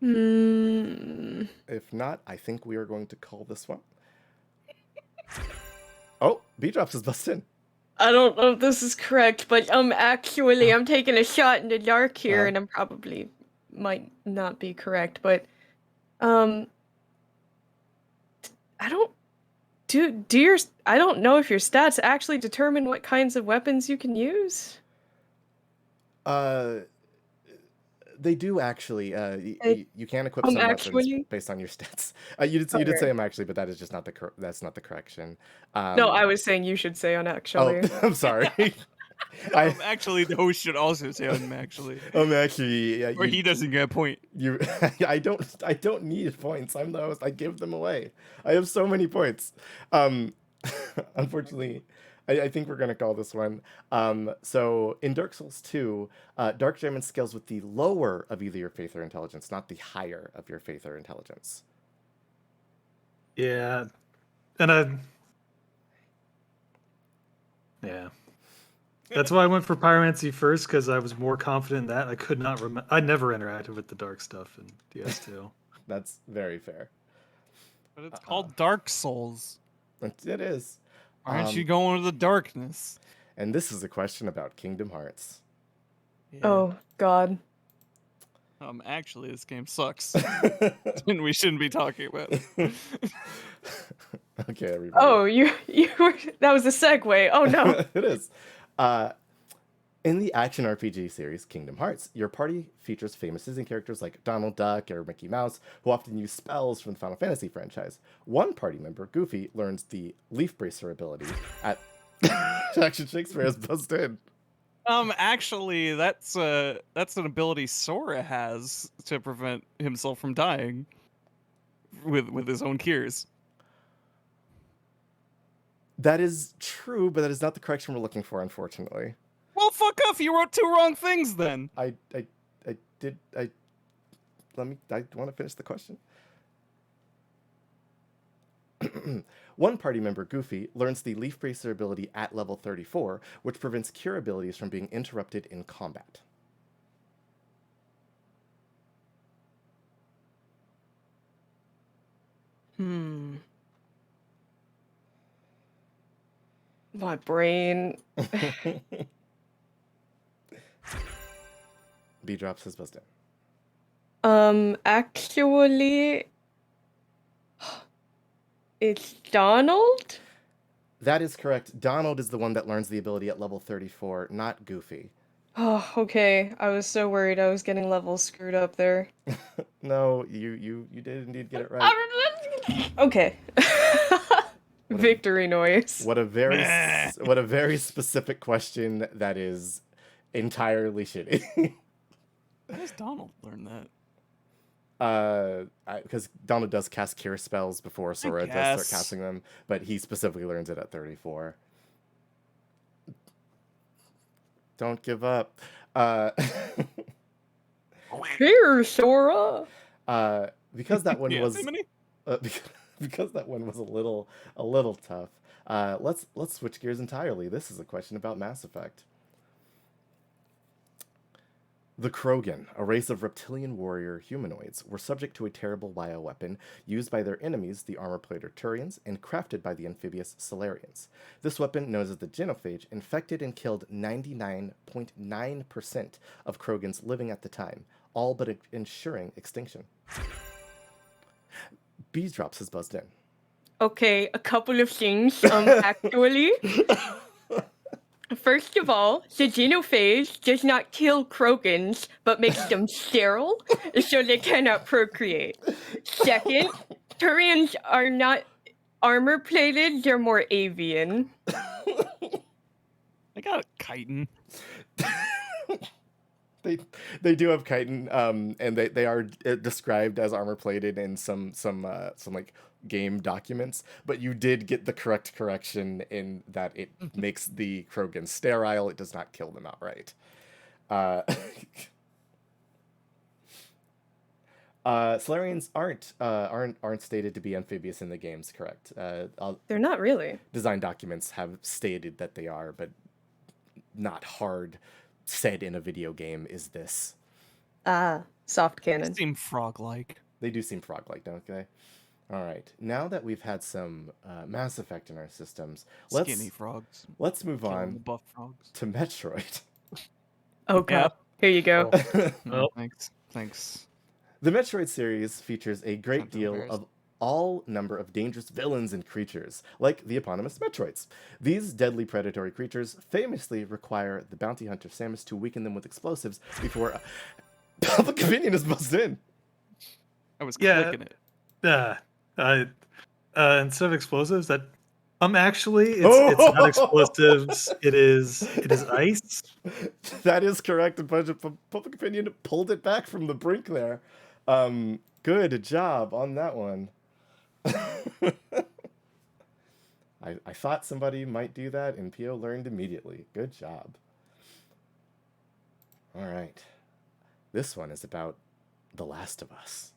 Hmm. If not, I think we are going to call this one. Oh, B-Drops is buzzed in. I don't know if this is correct, but actually I'm taking a shot in the dark here, and I'm probably might not be correct, but I don't I don't know if your stats actually determine what kinds of weapons you can use. They do actually. You can equip some weapons actually? based on your stats. You did Okay. say actually, but that is just not that's not the correction. No, I was saying you should say actually. Oh, I'm sorry. Actually, the host should also say I'm actually, Actually, yeah, or he doesn't get a point. you. I don't need points. I'm the host. I give them away. I have so many points. Unfortunately, I think we're gonna call this one. So in Dark Souls 2, dark damage scales with the lower of either your faith or intelligence, not the higher of your faith or intelligence. Yeah. And yeah. That's why I went for pyromancy first, because I was more confident in that. I could not remember. I never interacted with the dark stuff in DS2. That's very fair. But it's called Dark Souls. It is. Aren't you going to the darkness? And this is a question about Kingdom Hearts. Yeah. Oh God. Actually, this game sucks, and we shouldn't be talking about it. Okay, everybody. Oh, you were that was a segue. Oh no. It is. In the action RPG series Kingdom Hearts, your party features famous Disney characters like Donald Duck or Mickey Mouse, who often use spells from the Final Fantasy franchise. One party member, Goofy, learns the Leaf Bracer ability at Action Shakespeare has buzzed in. Actually, that's an ability Sora has to prevent himself from dying with his own cures. That is true, but that is not the correction we're looking for, unfortunately. Well, fuck off! You wrote two wrong things then. I want to finish the question. One party member, Goofy, learns the Leaf Bracer ability at level 34, which prevents cure abilities from being interrupted in combat. My brain. B drops has buzzed in. Actually, it's Donald? That is correct. Donald is the one that learns the ability at level 34, not Goofy. Oh, okay. I was so worried I was getting levels screwed up there. No, you did indeed get it right. Okay. Victory noise. What a very Meh. what a very specific question that is entirely shitty. How does Donald learn that? Because Donald does cast cure spells before Sora does start guess. casting them, but he specifically learns it at 34. Don't give up. Here, Sora. Because that one Yeah, was Simony? because that one was a little tough. Let's switch gears entirely. This is a question about Mass Effect. The Krogan, a race of reptilian warrior humanoids, were subject to a terrible bioweapon used by their enemies, the armor-plated Turians, and crafted by the amphibious Solarians. This weapon, known as the Genophage, infected and killed 99.9% of Krogans living at the time, all but ensuring extinction. Beesdrops has buzzed in. Okay, a couple of things. Actually. First of all, the genophage does not kill Krogans, but makes them sterile, so they cannot procreate. Second, Turians are not armor-plated, they're more avian. I got chitin. They do have chitin, and they are described as armor plated in some like game documents. But you did get the correct correction in that it makes the Krogan sterile. It does not kill them outright. Solarians aren't stated to be amphibious in the games. Correct. They're not really. Design documents have stated that they are, but not hard said in a video game is this. Soft They cannon. seem frog-like. They do seem frog-like, don't they? All right. Now that we've had some Mass Effect in our systems, Skinny frogs. let's move Killing the on buff frogs. to Metroid. Oh god. Here you go. Oh, thanks. The Metroid series features a great Something deal embarrassing. of all number of dangerous villains and creatures, like the eponymous Metroids. These deadly predatory creatures famously require the bounty hunter Samus to weaken them with explosives before public opinion is buzzed in. I was Yeah. clicking it. Instead of explosives, that actually it's not explosives. It is ice. That is correct. A bunch of public opinion pulled it back from the brink there. Good job on that one. I thought somebody might do that, and Pio learned immediately. Good job. All right. This one is about The Last of Us.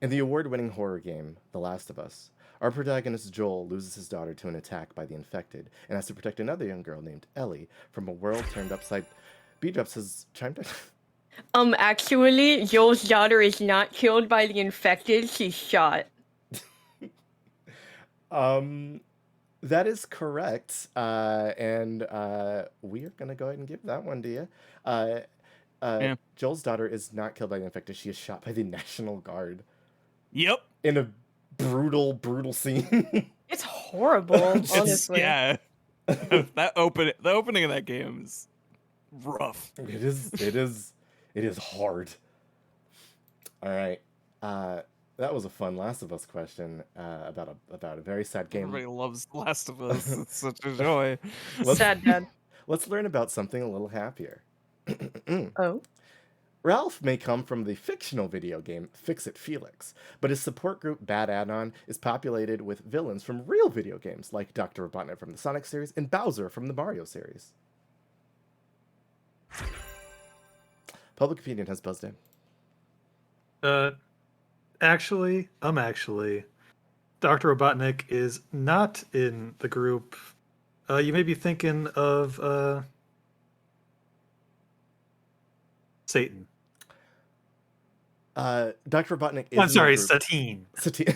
In the award-winning horror game, The Last of Us, our protagonist Joel loses his daughter to an attack by the infected and has to protect another young girl named Ellie from a world turned upside. B-Drops has chimed in. Actually, Joel's daughter is not killed by the infected, she's shot. That is correct. And we are gonna go ahead and give that one to you. Yeah. Joel's daughter is not killed by the infected. She is shot by the National Guard Yep. in a brutal scene. It's horrible, honestly. Yeah. The opening of that game is rough. It is hard. All right. That was a fun Last of Us question about a very sad game. Everybody loves The Last of Us. It's such a joy. Let's- Sad dad. Let's learn about something a little happier. Oh. Ralph may come from the fictional video game Fix-It Felix, but his support group Bad Add-On is populated with villains from real video games like Dr. Robotnik from the Sonic series and Bowser from the Mario series. Public opinion has buzzed in. Actually, Dr. Robotnik is not in the group. You may be thinking of Satan. Dr. Robotnik is I'm in sorry, the group. Satine.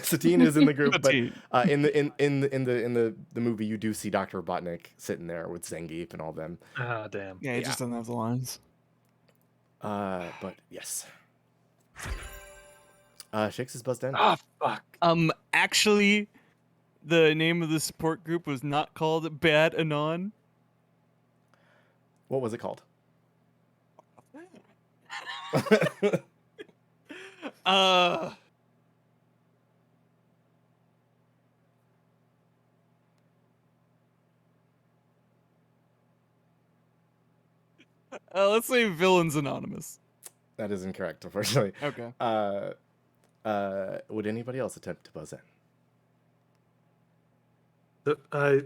Satine is in the group, but Satine. in the movie you do see Dr. Robotnik sitting there with Zangief and all them. Ah, damn. Yeah, he just doesn't have the lines. But yes. Shakes is buzzed in. Oh, fuck. Actually, the name of the support group was not called Bad Anon. What was it called? Let's say Villains Anonymous. That is incorrect, unfortunately. Okay. Would anybody else attempt to buzz in?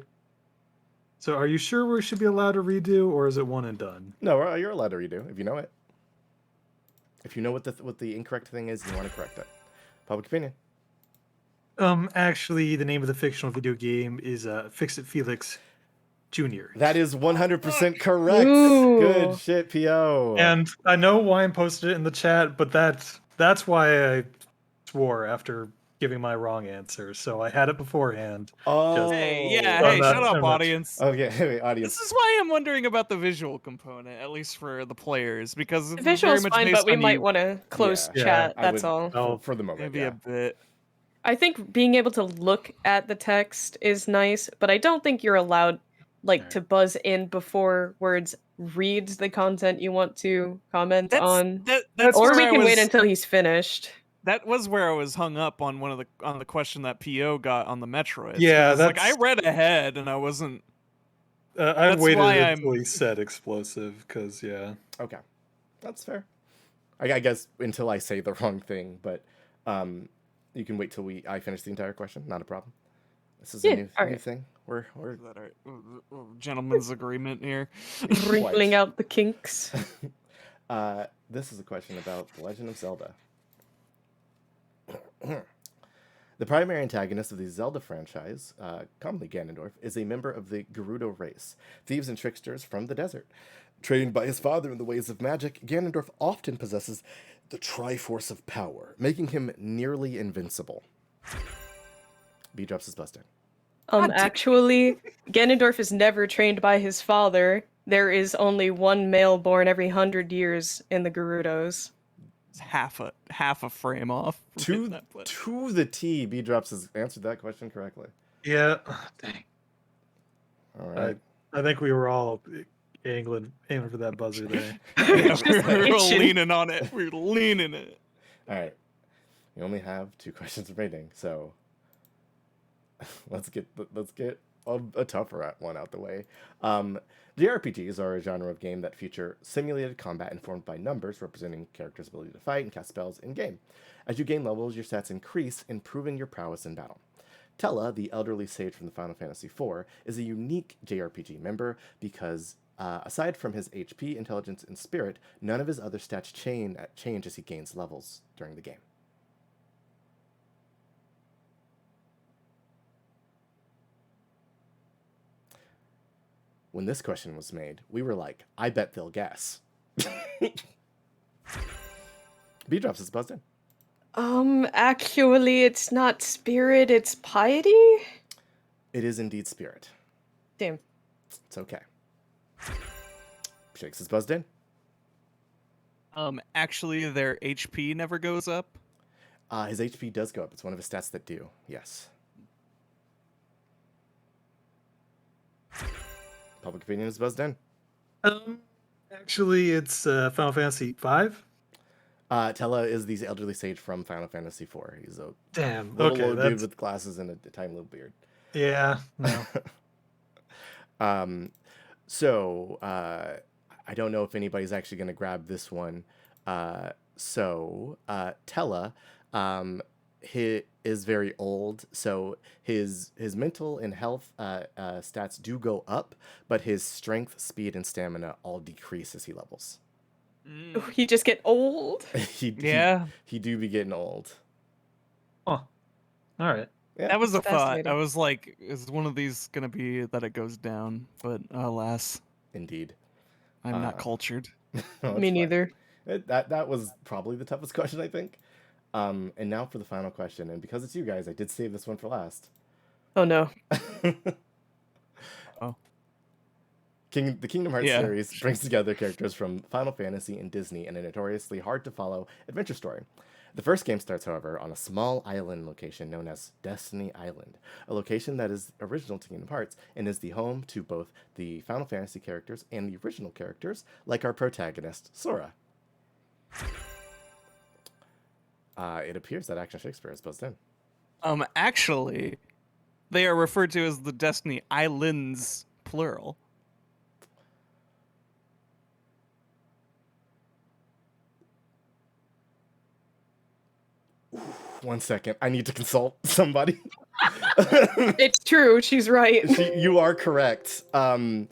So are you sure we should be allowed to redo, or is it one and done? No, you're allowed to redo if you know it. If you know what the incorrect thing is, you want to correct it. Public opinion. Actually, the name of the fictional video game is Fix-It Felix Jr. That is 100% correct. Ooh. Good shit, PO. And I know why I posted it in the chat, but that's why I swore after giving my wrong answer. So I had it beforehand. oh, Hey, yeah, Oh, hey, no, shut up, no, no. audience. Okay, wait, audience. This is why I'm wondering about the visual component, at least for the players, because The it's very visual's much fine, based but we on might you. want to close Yeah, chat. I That's would- all. Oh, For the moment, Maybe yeah. a bit. I think being able to look at the text is nice, but I don't think you're allowed to buzz in before words reads the content you want to comment on. That's Or where we I can wait was- until he's finished. That was where I was hung up on on the question that PO got on the Metroid. Yeah, like I that's- read ahead and I wasn't. I That's waited why until I'm- he said explosive, because, yeah. Okay, that's fair. I guess until I say the wrong thing, but you can wait till I finish the entire question. Not a problem. This is Yeah, a new alright. thing. We're Is that our gentleman's agreement here? Wrinkling out the kinks. this is a question about The Legend of Zelda. The primary antagonist of the Zelda franchise, commonly Ganondorf, is a member of the Gerudo race, thieves and tricksters from the desert. Trained by his father in the ways of magic, Ganondorf often possesses the Triforce of Power, making him nearly invincible. B-Drops is busted. Actually, Ganondorf is never trained by his father. There is only one male born every 100 years in the Gerudos. It's half a frame off. from hitting To, that button. to the T, B-Drops has answered that question correctly. Yeah. Dang. All right. I think we were all aiming for that buzzer there. Yeah, Just we're itching. leaning on it. We're leaning it. All right. We only have 2 questions remaining, so let's get a tougher one out the way. JRPGs are a genre of game that feature simulated combat informed by numbers representing characters' ability to fight and cast spells in game. As you gain levels, your stats increase, improving your prowess in battle. Tella, the elderly sage from the Final Fantasy IV, is a unique JRPG member because, aside from his HP, intelligence, and spirit, none of his other stats change as he gains levels during the game. When this question was made, we were like, I bet they'll guess. B-Drops is buzzed in. Actually, it's not spirit, it's piety? It is indeed spirit. Damn. It's okay. Shakes is buzzed in. Actually, their HP never goes up. His HP does go up. It's one of his stats that do. Yes. Public opinion is buzzed in. Actually, it's Final Fantasy V. Tella is the elderly sage from Final Fantasy IV. He's a Damn. little Okay. old dude That's, with glasses and a tiny little beard. yeah. No. So I don't know if anybody's actually going to grab this one. Tella, he is very old, so his mental and health stats do go up, but his strength, speed, and stamina all decrease as he levels. You just get old? Yeah. he do be getting old. Oh. All right. Yeah. That was a thought. Fascinating. I was like, is one of these gonna be that it goes down? But alas, Indeed. I'm not cultured. No, it's Me fine. neither. That was probably the toughest question, I think. And now for the final question, and because it's you guys, I did save this one for last. Oh no. Oh. The Kingdom Hearts Yeah, series sure. brings together characters from Final Fantasy and Disney in a notoriously hard to follow adventure story. The first game starts, however, on a small island location known as Destiny Island, a location that is original to Kingdom Hearts and is the home to both the Final Fantasy characters and the original characters, like our protagonist, Sora. It appears that Action Shakespeare is buzzed in. Actually, they are referred to as the Destiny Islands, plural. One second, I need to consult somebody. It's true. She's right. You are correct. I'm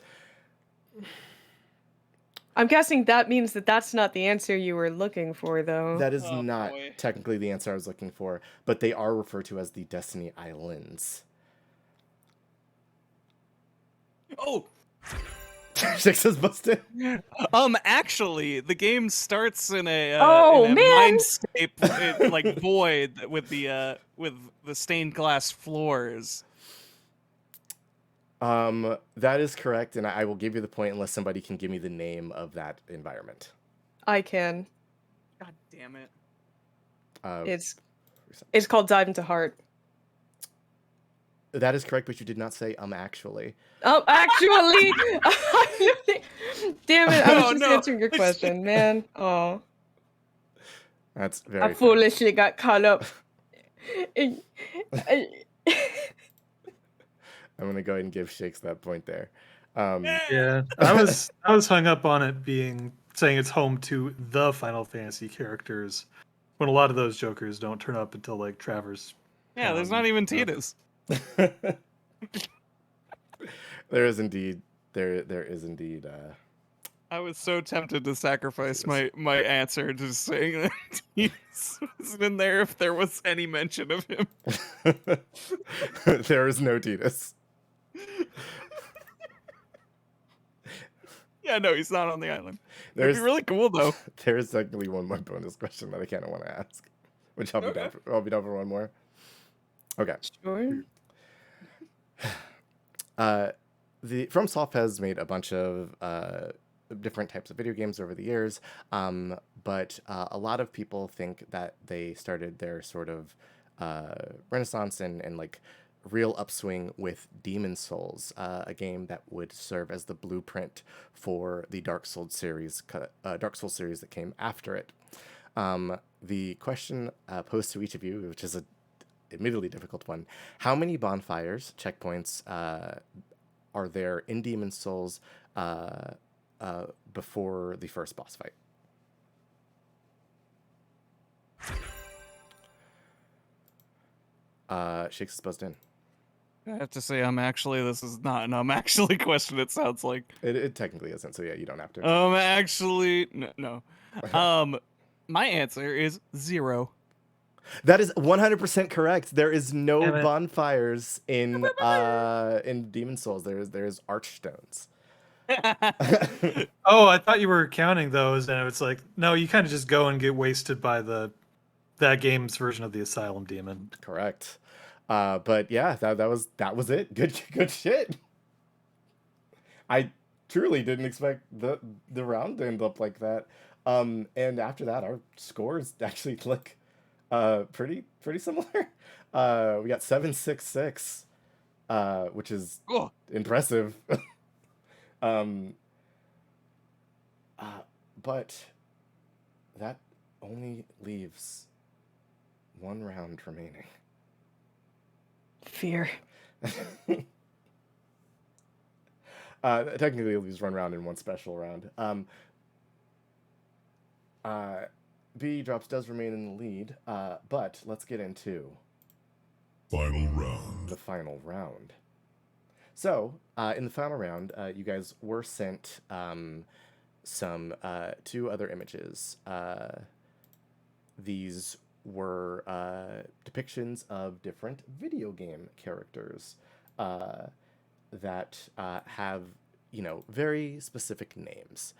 guessing that means that that's not the answer you were looking for, though. That is Oh, not boy. technically the answer I was looking for, but they are referred to as the Destiny Islands. Oh, Six is busted. actually, the game starts in a Oh, in a man! mindscape like void with the stained glass floors. That is correct, and I will give you the point unless somebody can give me the name of that environment. I can. God damn it! It's called Dive into Heart. That is correct, but you did not say actually. Oh, actually, damn it! I was Oh, just no. answering your question, man. Oh, That's I very fair. foolishly got caught up. I'm gonna go ahead and give Shakes that point there. Yeah, I was hung up on it saying it's home to the Final Fantasy characters, when a lot of those jokers don't turn up until like Travers. Yeah, there's not even stuff. Tidus. There is indeed. I was so tempted to sacrifice my answer to saying that he wasn't in there if there was any mention of him. There is no Tidus. Yeah, no, he's not on the island. It'd There's be really cool though. there is technically one more bonus question that I kind of want to ask, which I'll be down for. I'll be down for one more. Okay. Sure. The FromSoft has made a bunch of different types of video games over the years, but a lot of people think that they started their sort of renaissance and like real upswing with Demon's Souls, a game that would serve as the blueprint for the Dark Souls series that came after it. The question posed to each of you, which is a admittedly difficult one: how many bonfires, checkpoints, are there in Demon's Souls before the first boss fight? Shakes is buzzed in. I have to say, this is not an actually question. It sounds like. It technically isn't, so yeah, you don't have to. Actually, no. My answer is 0. That is 100% correct. There is no Damn it. bonfires in Demon's Souls. There's archstones. Oh, I thought you were counting those, and it's like, no, you kind of just go and get wasted by that game's version of the Asylum Demon. Correct. But yeah, that was it. Good shit. I truly didn't expect the round to end up like that. And after that, our scores actually look pretty similar. We got 7-6-6, which is Oh, impressive. But that only leaves one round remaining. Fear. Technically, it leaves one round and one special round. B Drops does remain in the lead, but let's get into Final round. the final round. So, in the final round, you guys were sent some 2 other images. These were depictions of different video game characters that have, very specific names.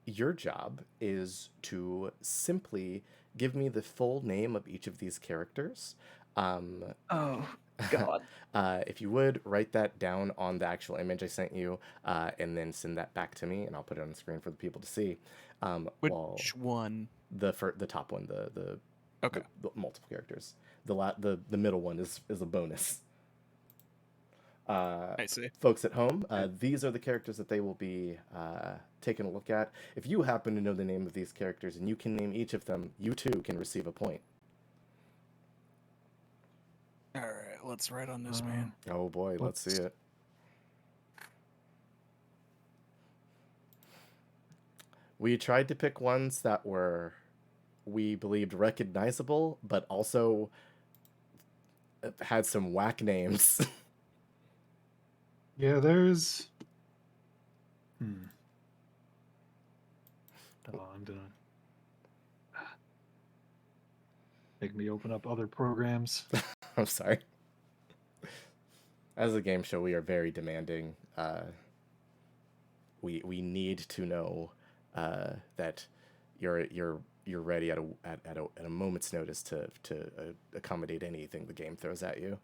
your job is to simply give me the full name of each of these characters. Um, Oh God. if you would, write that down on the actual image I sent you, and then send that back to me, and I'll put it on the screen for the people to see. Well, Which one? the top one, Okay. the multiple characters. The middle one is a bonus. I see. Folks at home, these are the characters that they will be taking a look at. If you happen to know the name of these characters and you can name each of them, you too can receive a point. All right, let's write on this, man. Oh boy, let's see it. We tried to pick ones that we believed recognizable, but also had some whack names. Yeah, there's. Oh, I'm gonna make me open up other programs. I'm sorry. As a game show, we are very demanding. We need to know that you're ready at a moment's notice to accommodate anything the game throws at you.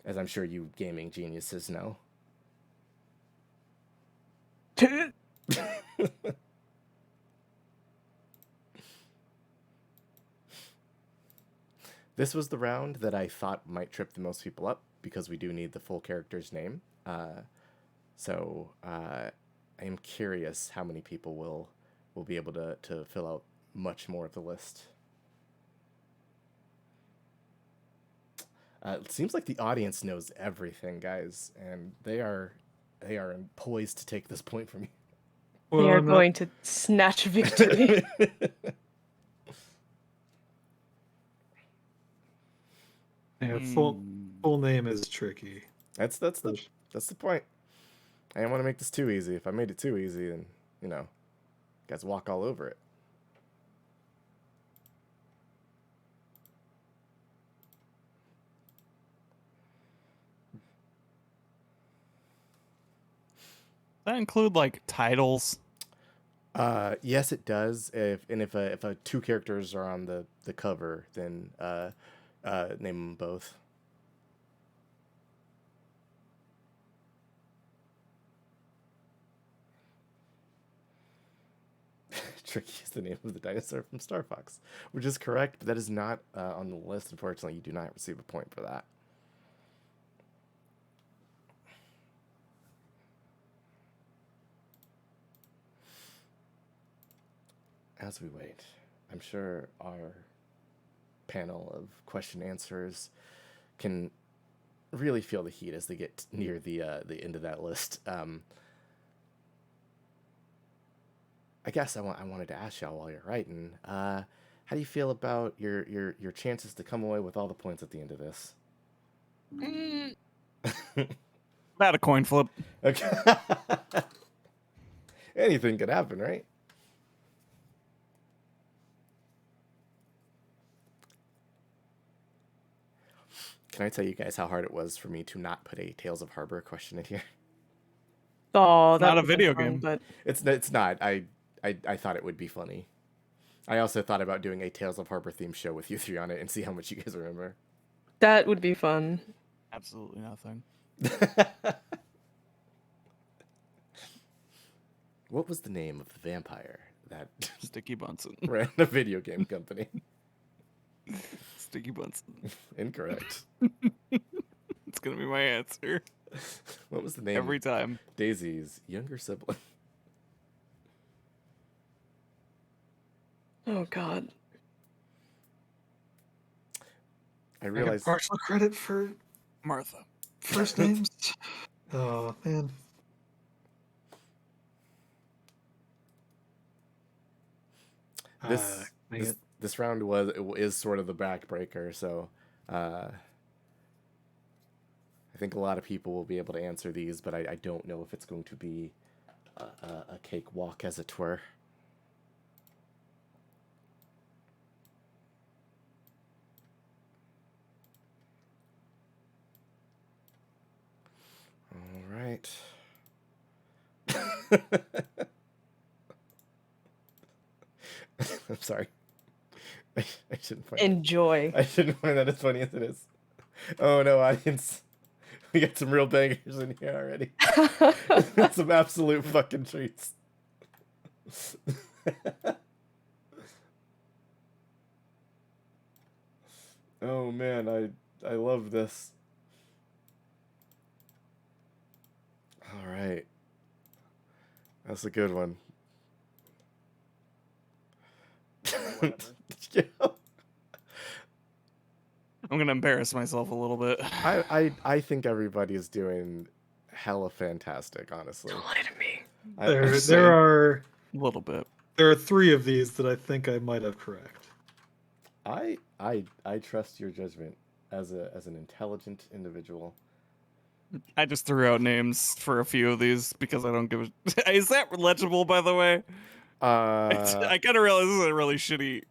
As I'm sure you gaming geniuses know. This was the round that I thought might trip the most people up because we do need the full character's name. So I am curious how many people will be able to fill out much more of the list. It seems like the audience knows everything, guys, and they are poised to take this point from you. They are going to snatch victory. Yeah, full name is tricky. That's the point. I didn't want to make this too easy. If I made it too easy, then you guys walk all over it. That include like titles? Yes, it does. If two characters are on the cover, then name them both. Tricky is the name of the dinosaur from Star Fox, which is correct, but that is not on the list. Unfortunately, you do not receive a point for that. As we wait, I'm sure our panel of question answers can really feel the heat as they get near the end of that list. I guess I wanted to ask y'all while you're writing, how do you feel about your chances to come away with all the points at the end of this? About a coin flip. Okay. Anything could happen, right? Can I tell you guys how hard it was for me to not put a Tales of Harbor question in here? Oh, Not a would've been video fun, game. but It's not. I thought it would be funny. I also thought about doing a Tales of Harbor theme show with you three on it and see how much you guys remember. that would be fun. Absolutely nothing. What was the name of the vampire that Sticky Bunsen. ran a video game company? Sticky Bunsen. Incorrect. It's gonna be my answer What was the name? every time. Daisy's younger sibling. Oh God. I I get realized partial credit for Martha. first names. Oh man. this dang this, it. this round is sort of the backbreaker, so I think a lot of people will be able to answer these, but I don't know if it's going to be a cakewalk, as it were. All right. I'm sorry. I shouldn't find Enjoy. I shouldn't find that as funny as it is. Oh no, audience. We got some real bangers in here already. Some absolute fucking treats. Oh man, I love this. All right. That's a good one. Yeah. I'm gonna embarrass myself a little bit. I think everybody is doing hella fantastic, honestly. Don't lie to me. A little bit. There are 3 of these that I think I might have correct. I trust your judgment as an intelligent individual. I just threw out names for a few of these because I don't give a. Is that legible, by the way? I kind of realize this is a really shitty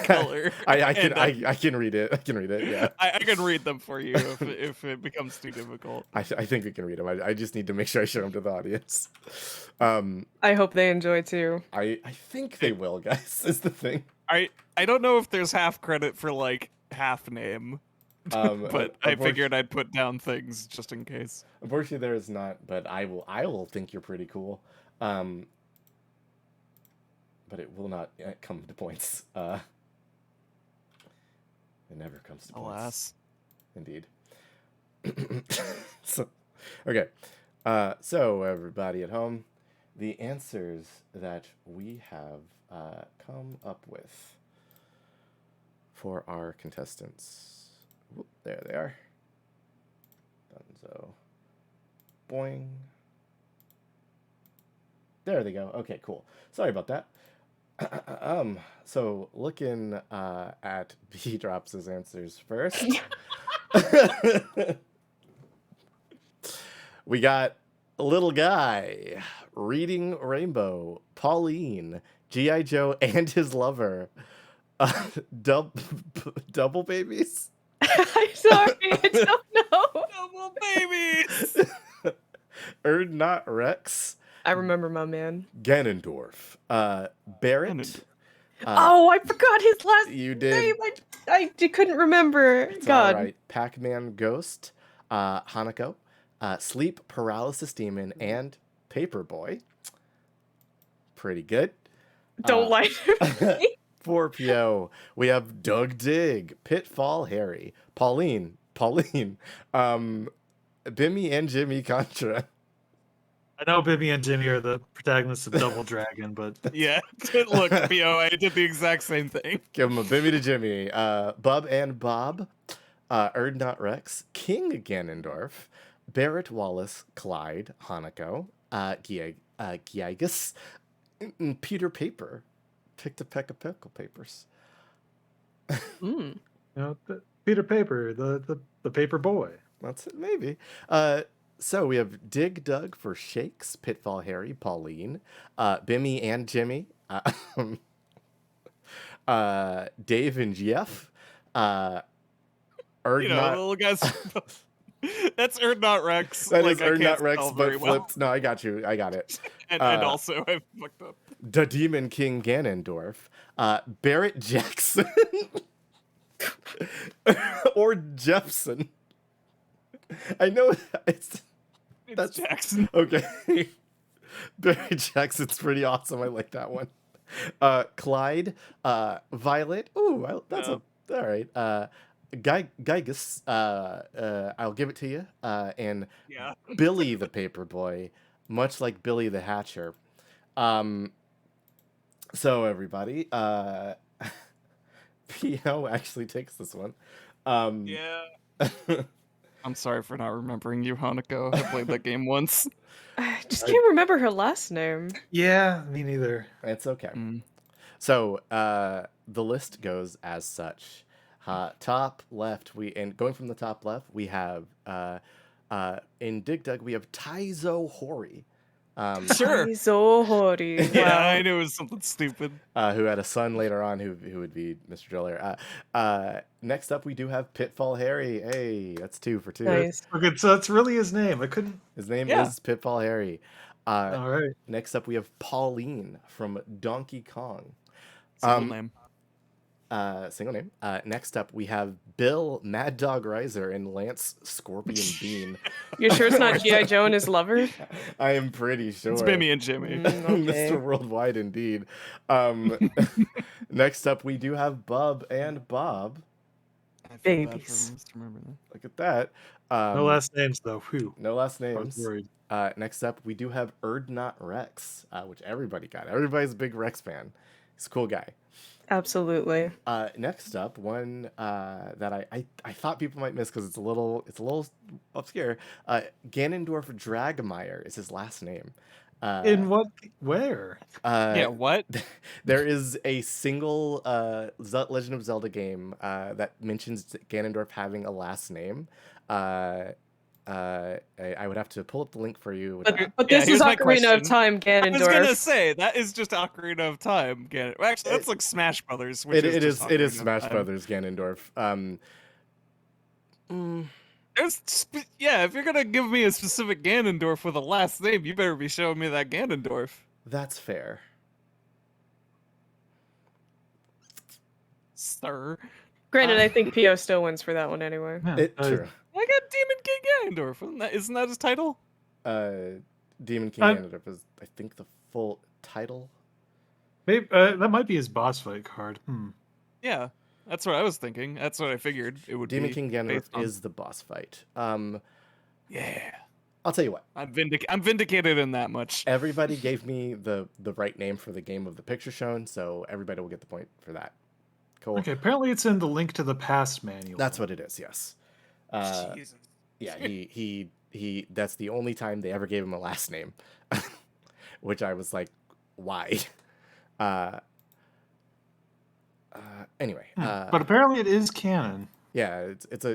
color. I and, can read it. I can read it. Yeah. I can read them for you if it becomes too difficult. I think we can read them. I just need to make sure I show them to the audience. I hope they enjoy too. I think they will, guys. Is the thing. I don't know if there's half credit for like half name, but I figured I'd put down things just in case. Unfortunately, there is not. But I will think you're pretty cool. But it will not come to points. It never comes to points. Alas. Indeed. So, okay. So everybody at home, the answers that we have come up with for our contestants. Whoop, there they are. Dunzo. Boing. There they go. Okay, cool. Sorry about that. So looking at B Drops' answers first. We got Little Guy, Reading Rainbow, Pauline, G.I. Joe and his lover, double babies. I'm sorry, I don't know. Double babies. Erdnot Rex, I remember my man. Ganondorf, Barrett. Ganondorf. Oh, I forgot his last You did. name. I couldn't remember. It's God. all right. Pac-Man Ghost, Hanako, Sleep Paralysis Demon, and Paperboy. Pretty good. Don't lie to me. 4PO, we have Doug Dig, Pitfall Harry, Pauline, Bimmy and Jimmy Contra. I know Bibby and Jimmy are the protagonists of Double Dragon, but Yeah. Look, P.O., I did the exact same thing. Give him a Bimmy to Jimmy. Bub and Bob, Erdnot Rex, King Ganondorf, Barrett Wallace, Clyde, Hanako, Giagus, and Peter Paper. Picked a peck of pickle papers. Mm. you know, Peter Paper, the paper boy. That's it, maybe. So we have Dig Dug for Shakes, Pitfall Harry, Pauline, Bimmy and Jimmy, Dave and Jeff, You know, Erdnot. little guys. That's Erdnot Rex. That like, is I can't Erdnot Rex, spell but very well. flipped. No, I got you. I got it. And Uh, also, I fucked up. The Demon King Ganondorf, Barrett Jackson, or Jeffson. I know it's It's Jackson. okay. Barrett Jackson's pretty awesome. I like that one. Clyde, Violet. Ooh, that's all right. Gygus, I'll give it to you. And Yeah. Billy the Paperboy, much like Billy the Hatcher. So everybody, P.O. actually takes this one. Yeah. I'm sorry for not remembering you, Hanako. I played that game once. I just can't remember her last name. Yeah, me neither. It's okay. Mm. So the list goes as such. Top left, going from the top left, we have in Dig Dug we have Taizo Hori. Sure. Zohori. Yeah, Wow. I knew it was something stupid. Who had a son later on who would be Mr. Driller. Next up, we do have Pitfall Harry. Hey, that's 2 for 2. Nice. Okay, so that's really his name. I couldn't. His name Yeah. is Pitfall Harry. All right. Next up, we have Pauline from Donkey Kong. Single name. Single name. Next up, we have Bill Mad Dog Riser and Lance Scorpion Bean. You're sure it's not G.I. Joe and his lover? I am pretty sure. It's Bimmy and Jimmy. Okay. Mr. Worldwide, indeed. Next up, we do have Bub and Bob. I feel bad for Babies. Mr. Remember that. Look at that. No last names though. Whew. No last I was names. worried. Next up, we do have Erdnot Rex, which everybody got. Everybody's a big Rex fan. He's a cool guy. Absolutely. Next up, one that I thought people might miss because it's a little obscure. Ganondorf Dragmeyer is his last name. In what? Where? Yeah, what? There is a single Legend of Zelda game that mentions Ganondorf having a last name. I would have to pull up the link for you. But Yeah, this here's is my Ocarina of question. Time, I was gonna Ganondorf. say that is just Ocarina of Time. Well, actually, that's like Smash Brothers. Which it is just it is Ocarina of Smash Time. Brothers Ganondorf. Yeah, if you're gonna give me a specific Ganondorf with a last name, you better be showing me that Ganondorf. That's fair. Sir. Granted, I think Pio still wins for that one anyway. Yeah, True. I got Demon King Ganondorf. Isn't that his title? Demon King Ganondorf is, I think, the full title. Maybe that might be his boss fight card. Yeah, that's what I was thinking. That's what I figured it would Demon be. King Ganondorf based on- is the boss fight. Yeah. I'll tell you what. I'm vindicated in that much. Everybody gave me the right name for the game of the picture shown, so everybody will get the point for that. Cool. Okay, apparently it's in the Link to the Past manual. That's what it is. Yes. Jesus. Yeah. He. That's the only time they ever gave him a last name, which I was like, why? Anyway. But apparently it is canon. Yeah,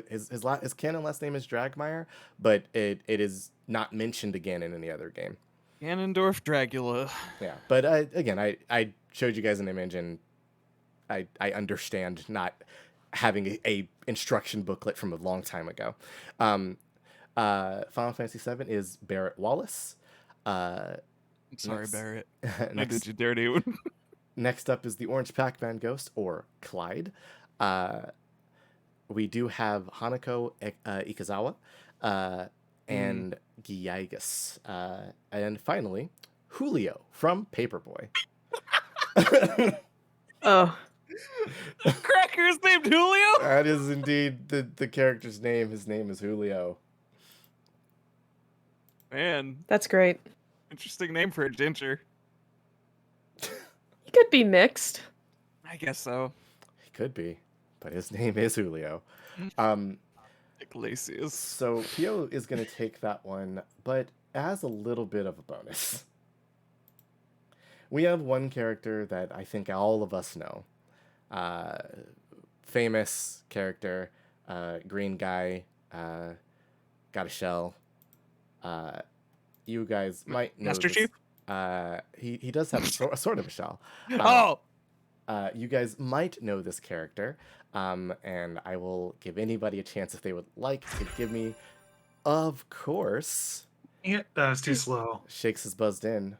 his canon last name is Dragmeyer, but it is not mentioned again in any other game. Ganondorf Dracula. Yeah, but again, I showed you guys an image, and I understand not having a instruction booklet from a long time ago. Final Fantasy VII is Barrett Wallace. I'm sorry, Next- Barrett. I next, did you dirty. next up is the Orange Pac-Man Ghost, or Clyde. We do have Hanako Ikazawa and Giagus. And finally, Julio from Paperboy. Oh, Crackers named Julio? That is indeed the character's name. His name is Julio. Man, that's great. interesting name for a ginger. He could be mixed. I guess so. He could be, but his name is Julio. Iglesias. So Pio is going to take that one, but as a little bit of a bonus. We have one character that I think all of us know. Famous character, green guy, got a shell. You guys might know Master this. Chief? He does have a sort of a shell. Oh! You guys might know this character, and I will give anybody a chance if they would like to give me. Of course, Yeah, that was too slow. Shakes is buzzed in.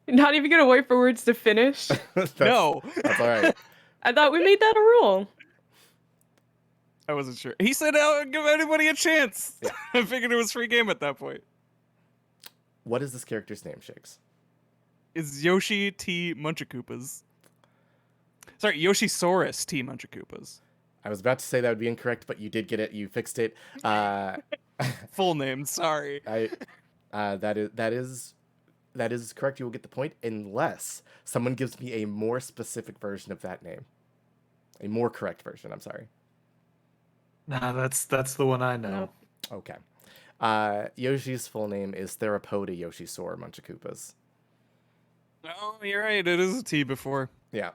Not even gonna wait for words to finish. No! That's all right. I thought we made that a rule. I wasn't sure. He said I would give anybody a chance. I figured it was free game at that point. What is this character's name, Shakes? Is Yoshi T. Munchakoopas. Sorry, Yoshisaurus T. Munchakoopas. I was about to say that would be incorrect, but you did get it. You fixed it. Full name, sorry. That is correct. You will get the point unless someone gives me a more specific version of that name. A more correct version. I'm sorry. Nah, that's the one I know. Nope. Okay. Yoshi's full name is Theropoda Yoshisaur Munchakoopas. Oh, you're right. It is a T before. Yeah,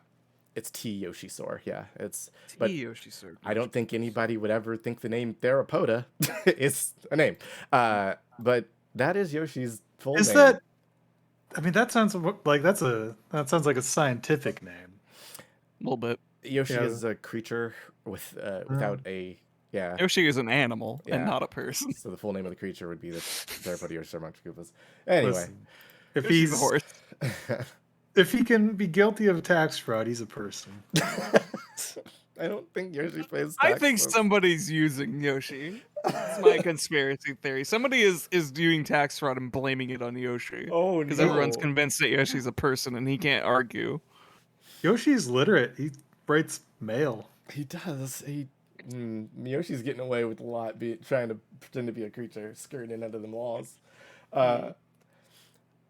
it's T Yoshisaur. Yeah, it's. T. But Yoshisaurus. I don't think anybody would ever think the name Theropoda is a name. But that is Yoshi's full Is name. that? I mean, that sounds like that sounds like a scientific name. A little bit. Yoshi Yeah. is a creature with without a yeah. Yoshi is an animal Yeah. and not a person. So the full name of the creature would be the Theropoda Yoshisaur Munchakoopas. Anyway, Listen, If Yoshi's a he's horse. if he can be guilty of tax fraud, he's a person. I don't think Yoshi pays I taxes. think somebody's using Yoshi. It's my conspiracy theory. Somebody is doing tax fraud and blaming it on Yoshi. Oh, Because everyone's no. convinced that Yoshi's a person and he can't argue. Yoshi's literate. He writes mail. He does. Yoshi's getting away with a lot, trying to pretend to be a creature, skirting under the walls.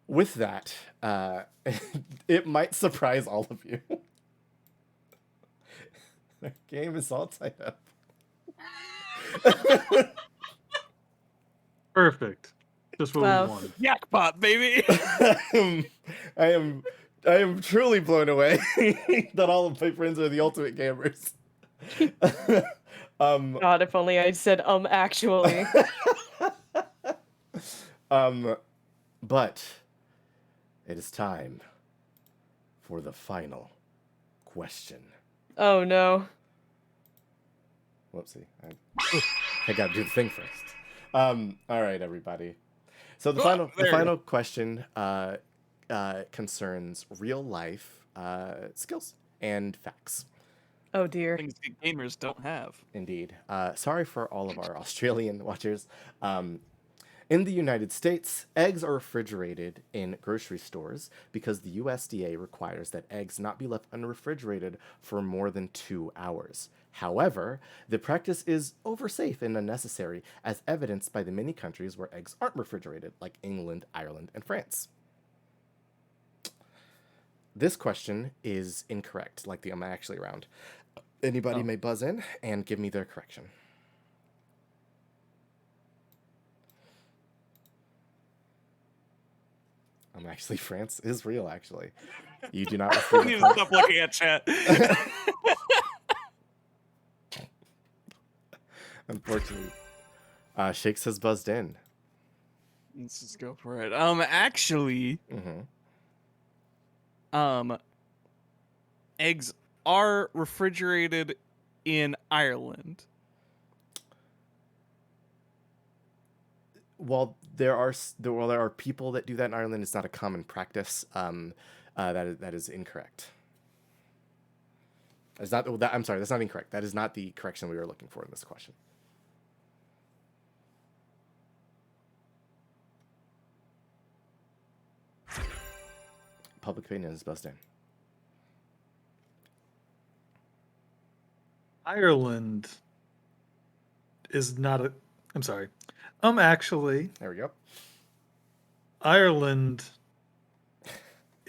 With that, it might surprise all of you. The game is all tied up. Perfect. Just what Wow. we wanted. Jackpot, baby! I am truly blown away that all of my friends are the ultimate gamers. God, if only I said actually. But it is time for the final question. Oh no. Whoopsie. I gotta do the thing first. All right, everybody. So the final question concerns real life skills and facts. Oh dear. Things that gamers don't have. Indeed. Sorry for all of our Australian watchers. In the United States, eggs are refrigerated in grocery stores because the USDA requires that eggs not be left unrefrigerated for more than 2 hours. However, the practice is oversafe and unnecessary, as evidenced by the many countries where eggs aren't refrigerated, like England, Ireland, and France. This question is incorrect, like the actually round. Anybody may buzz in and give me their correction. Actually, France is real, actually. You do not I need to stop looking at chat. Unfortunately. Shakes has buzzed in. Let's just go for it. Actually, eggs are refrigerated in Ireland. While there are people that do that in Ireland, it's not a common practice. That is incorrect. I'm sorry, that's not incorrect. That is not the correction we were looking for in this question. Public opinion is buzzed in. Ireland is not a. I'm sorry. Actually, There we go. Ireland,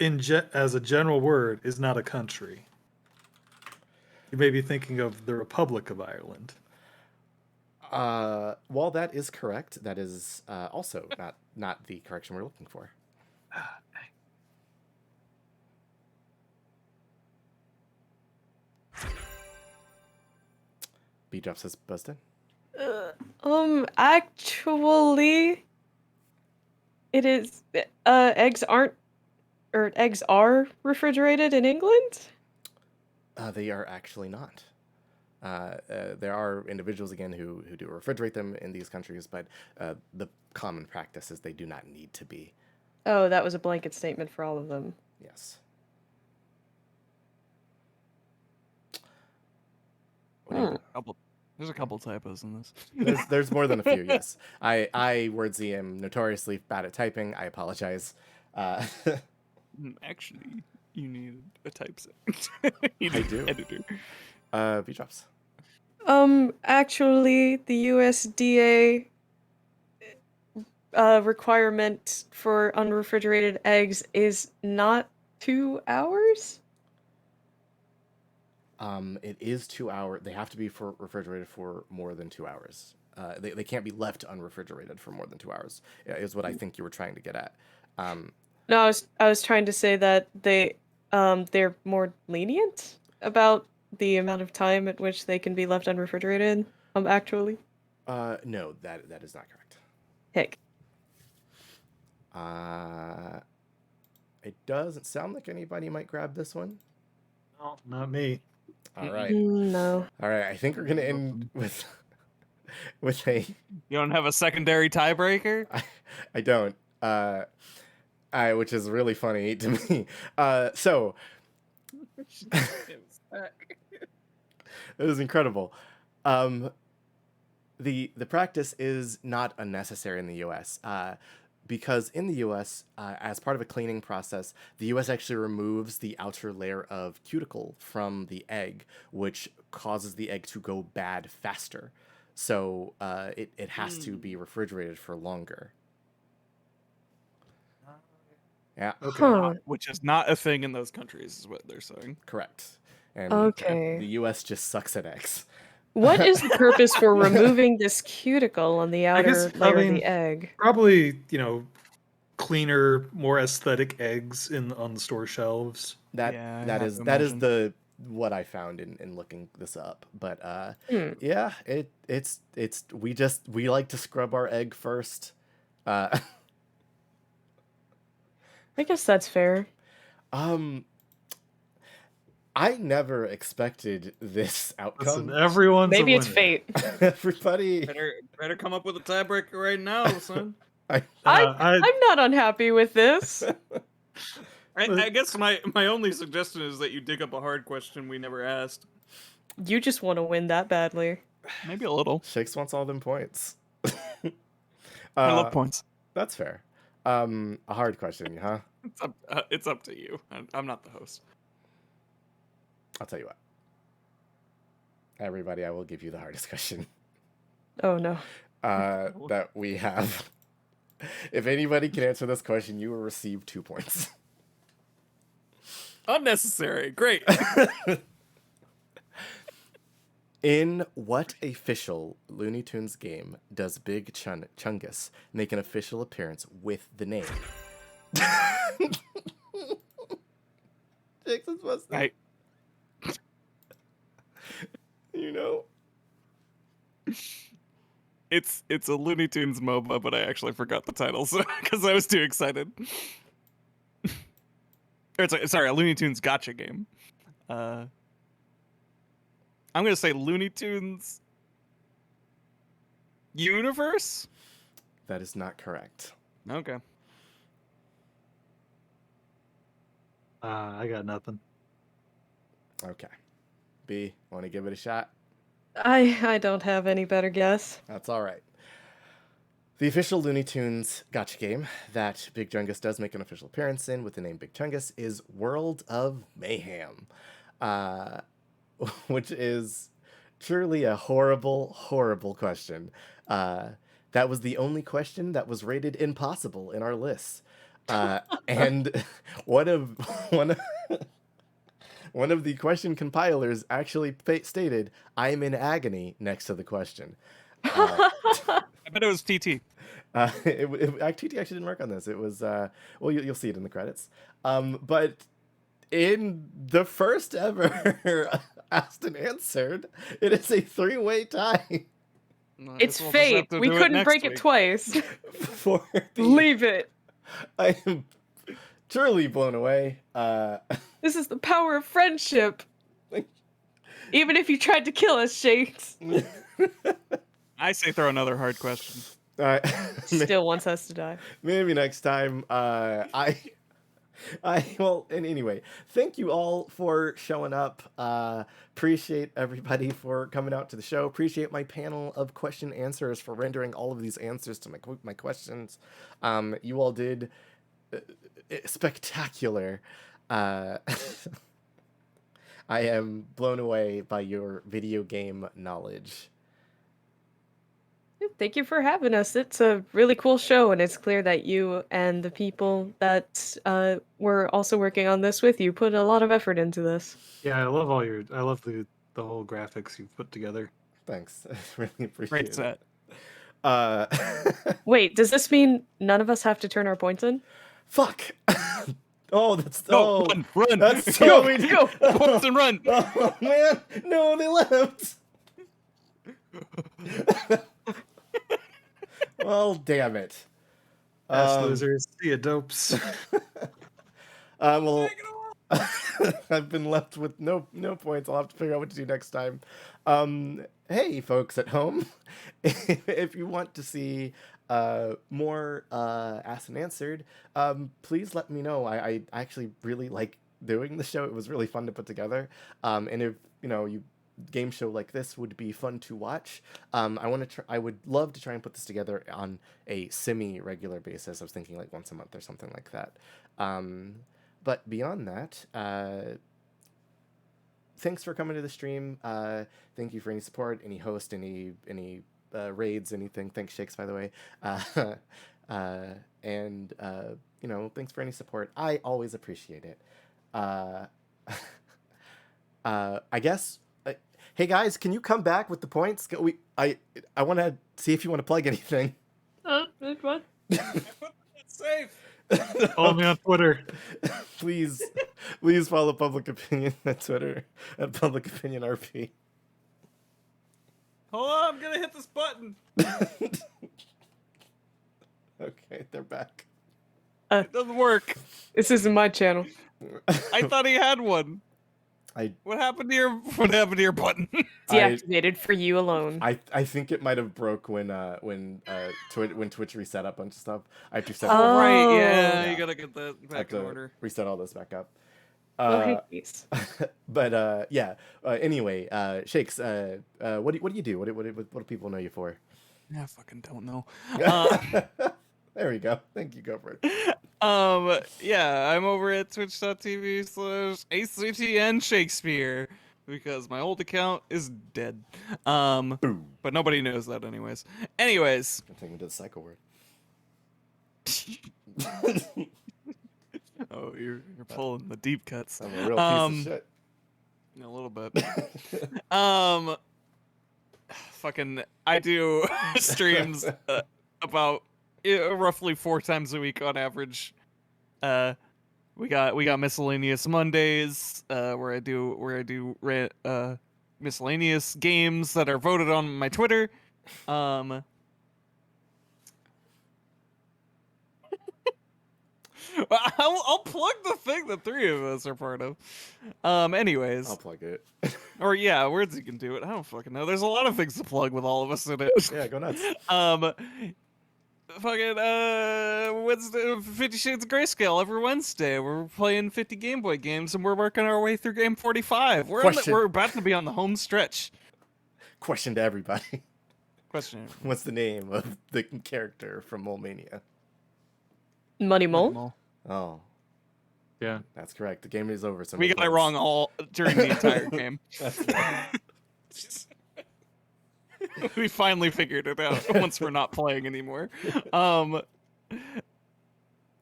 as a general word, is not a country. You may be thinking of the Republic of Ireland. While that is correct, that is also not the correction we're looking for. B-Drops has buzzed in. Actually, it is. Eggs are refrigerated in England. They are actually not. There are individuals again who do refrigerate them in these countries, but the common practice is they do not need to be. Oh, that was a blanket statement for all of them. Yes. There's a couple typos in this. There's more than a few. Yes, I Wordsy am notoriously bad at typing. I apologize. Actually, you need a typeset. I do. Editor. B-Drops. Actually, the USDA requirement for unrefrigerated eggs is not 2 hours. It is 2 hours. They have to be refrigerated for more than 2 hours. They can't be left unrefrigerated for more than 2 hours. Is what I think you were trying to get at. No, I was trying to say that they're more lenient about the amount of time at which they can be left unrefrigerated. Actually. No, that is not correct. Heck. It doesn't sound like anybody might grab this one. No, not me. All right. No. All right. I think we're gonna end with a. You don't have a secondary tiebreaker? I don't. which is really funny to me. So it was incredible. The practice is not unnecessary in the U.S. Because in the U.S., as part of a cleaning process, the U.S. actually removes the outer layer of cuticle from the egg, which causes the egg to go bad faster. So it has to be refrigerated for longer. Yeah, Okay. Huh. Which is not a thing in those countries, is what they're saying. correct. And Okay. the U.S. just sucks at eggs. What is the purpose for removing this cuticle on the I outer guess, layer of the egg? probably, cleaner, more aesthetic eggs on the store shelves. That Yeah, I that have is to that is imagine. the what I found in looking this up. But Hmm. yeah, it's we like to scrub our egg first. Uh, I guess that's fair. um, I never expected this Listen, outcome. everyone's Maybe a it's winner. fate. Everybody, Better come up with a tiebreaker right now, son. I I'm not unhappy with this. I guess my only suggestion is that you dig up a hard question we never asked. You just want to win that badly. Maybe a little. Shakes wants all them points. I love points. That's fair. A hard question, huh? It's up to you. I'm not the host. I'll tell you what. Everybody, I will give you the hardest question Oh no. that we have. If anybody can answer this question, you will receive 2 points. Unnecessary. Great. In what official Looney Tunes game does Big Chungus make an official appearance with the name? Jackson's supposed to. You know? It's a Looney Tunes MOBA, but I actually forgot the title because I was too excited. Or sorry, a Looney Tunes gotcha game. I'm gonna say Looney Tunes Universe. That is not correct. Okay. I got nothing. Okay. B, want to give it a shot? I don't have any better guess. That's all right. The official Looney Tunes gotcha game that Big Chungus does make an official appearance in with the name Big Chungus is World of Mayhem, which is truly a horrible, horrible question. That was the only question that was rated impossible in our list. And one of the question compilers actually stated, "I'm in agony" next to the question. I bet it was TT. TT actually didn't work on this. It was well, you'll see it in the credits. But in the first ever asked and answered, it is a 3-way tie It's fate. We couldn't break it twice. for the. Leave it. I am truly blown away. This is the power of friendship. Even if you tried to kill us, Shakes I say throw another hard question. still wants us to die. Maybe next time. Well, and anyway, thank you all for showing up. Appreciate everybody for coming out to the show. Appreciate my panel of question answers for rendering all of these answers to my questions. You all did spectacular. I am blown away by your video game knowledge. Thank you for having us. It's a really cool show, and it's clear that you and the people that were also working on this with you put a lot of effort into this. Yeah, I love the whole graphics you've put together. Thanks. I really appreciate Great it. set. Wait, does this mean none of us have to turn our points in? Fuck. Oh, that's No, oh, run! That's so Go, weird. go! Points and run! Oh man, no, they left. Well, damn it. Ass losers, see ya, dopes. Well, I've been left with no points. I'll have to figure out what to do next time. Hey, folks at home, if you want to see more asked and answered, please let me know. I actually really like doing the show. It was really fun to put together. And if you game show like this would be fun to watch, I would love to try and put this together on a semi-regular basis. I was thinking like once a month or something like that. But beyond that, thanks for coming to the stream. Thank you for any support, any host, any raids, anything. Thanks, Shakes, by the way. And thanks for any support. I always appreciate it. I guess. Hey guys, can you come back with the points? I want to see if you want to plug anything. What? It's safe. Follow me on Twitter. Please follow Public Opinion on Twitter at Public Opinion RP. Hold on, I'm gonna hit this button. Okay, they're back. It doesn't work. This isn't my channel. I thought he had one. What happened to your button? Deactivated for you alone. I think it might have broke when Twitch reset up a bunch of stuff. I have to reset. Oh. Right, yeah, you gotta get that I have back in to order. reset all this back up. Peace. But yeah. Anyway, Shakes. What do you do? What do people know you for? I fucking don't know. There we go. Thank you. Go for it. Yeah, I'm over at twitch.tv/ACTN Shakespeare because my old account is dead. Boom. But nobody knows that anyways. I'm taking to the psycho word. Oh, you're pulling the deep cuts. I'm a real piece of shit. A little bit. Fucking, I do streams about roughly 4 times a week on average. We got miscellaneous Mondays, where I do miscellaneous games that are voted on my Twitter. I'll plug the thing that 3 of us are part of. Anyways. I'll plug it. Or yeah, words you can do it. I don't fucking know. There's a lot of things to plug with all of us in it. Yeah, go nuts. Fucking Wednesday, 50 Shades of Grayscale every Wednesday. We're playing 50 Game Boy games and we're working our way through game 45. We're about to be on the home stretch. Question to everybody. Question. What's the name of the character from Mole Mania? Money Mole? Oh, Yeah. that's correct. The game is over. So We no got it points. wrong all during the entire game. We finally figured it out once we're not playing anymore.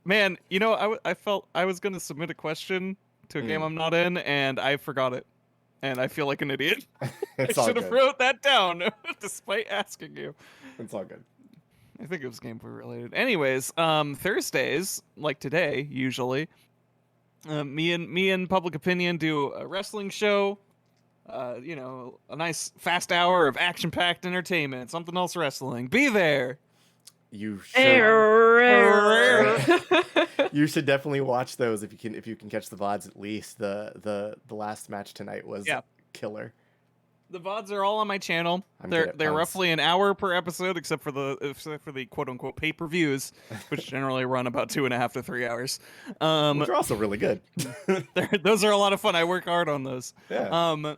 Man, I felt I was gonna submit a question to a game I'm not in, and I forgot it, and I feel like an idiot. It's I all should have good. wrote that down, despite asking you. It's all good. I think it was gameplay related. Anyways, Thursdays, like today, usually, me and Public Opinion do a wrestling show. A nice fast hour of action-packed entertainment. Something else wrestling. Be there. You should. You should definitely watch those if you can catch the VODs at least. The last match tonight was killer. The VODs are all on my channel. I'm good They're at VODs. roughly an hour per episode, except for the quote-unquote pay-per-views, which generally run about 2.5 to 3 hours. Which are also really good. Those are a lot of fun. I work hard on those. Yeah.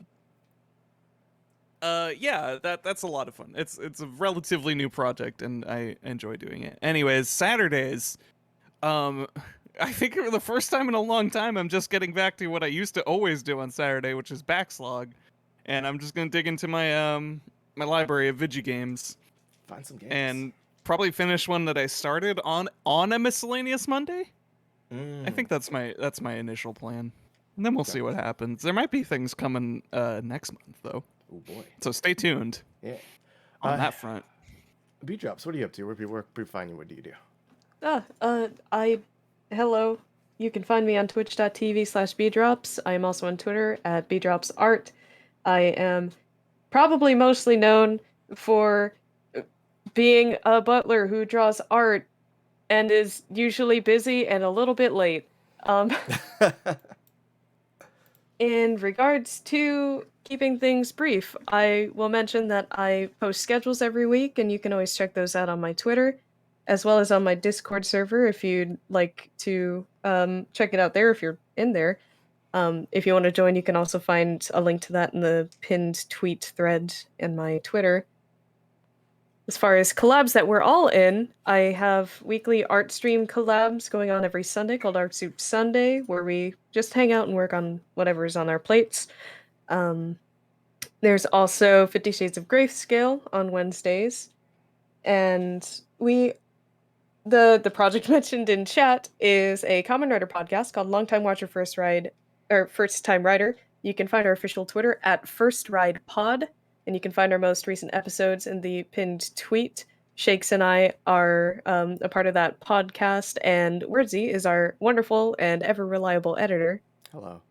Yeah, that's a lot of fun. It's a relatively new project, and I enjoy doing it. Anyways, Saturdays, I think for the first time in a long time, I'm just getting back to what I used to always do on Saturday, which is Backslog, and I'm just gonna dig into my my library of video games Find some games. and probably finish one that I started on a miscellaneous Monday. I think that's my initial plan, and then we'll see what happens. There might be things coming next month though. Oh boy. So stay tuned Yeah. on that front. B-Drops, what are you up to? Where people find you? What do you do? Hello. You can find me on twitch.tv/bdrops. I am also on Twitter at bdropsart. I am probably mostly known for being a butler who draws art and is usually busy and a little bit late. In regards to keeping things brief, I will mention that I post schedules every week, and you can always check those out on my Twitter. as well as on my Discord server if you'd like to check it out there if you're in there. If you want to join, you can also find a link to that in the pinned tweet thread in my Twitter. As far as collabs that we're all in, I have weekly art stream collabs going on every Sunday called Art Soup Sunday, where we just hang out and work on whatever is on our plates. There's also 50 Shades of Grayscale on Wednesdays, and the project mentioned in chat is a Common Writer podcast called Longtime Watcher First Time Writer. You can find our official Twitter at First Ride Pod, and you can find our most recent episodes in the pinned tweet. Shakes and I are a part of that podcast, and Wordsy is our wonderful and ever reliable editor. Hello.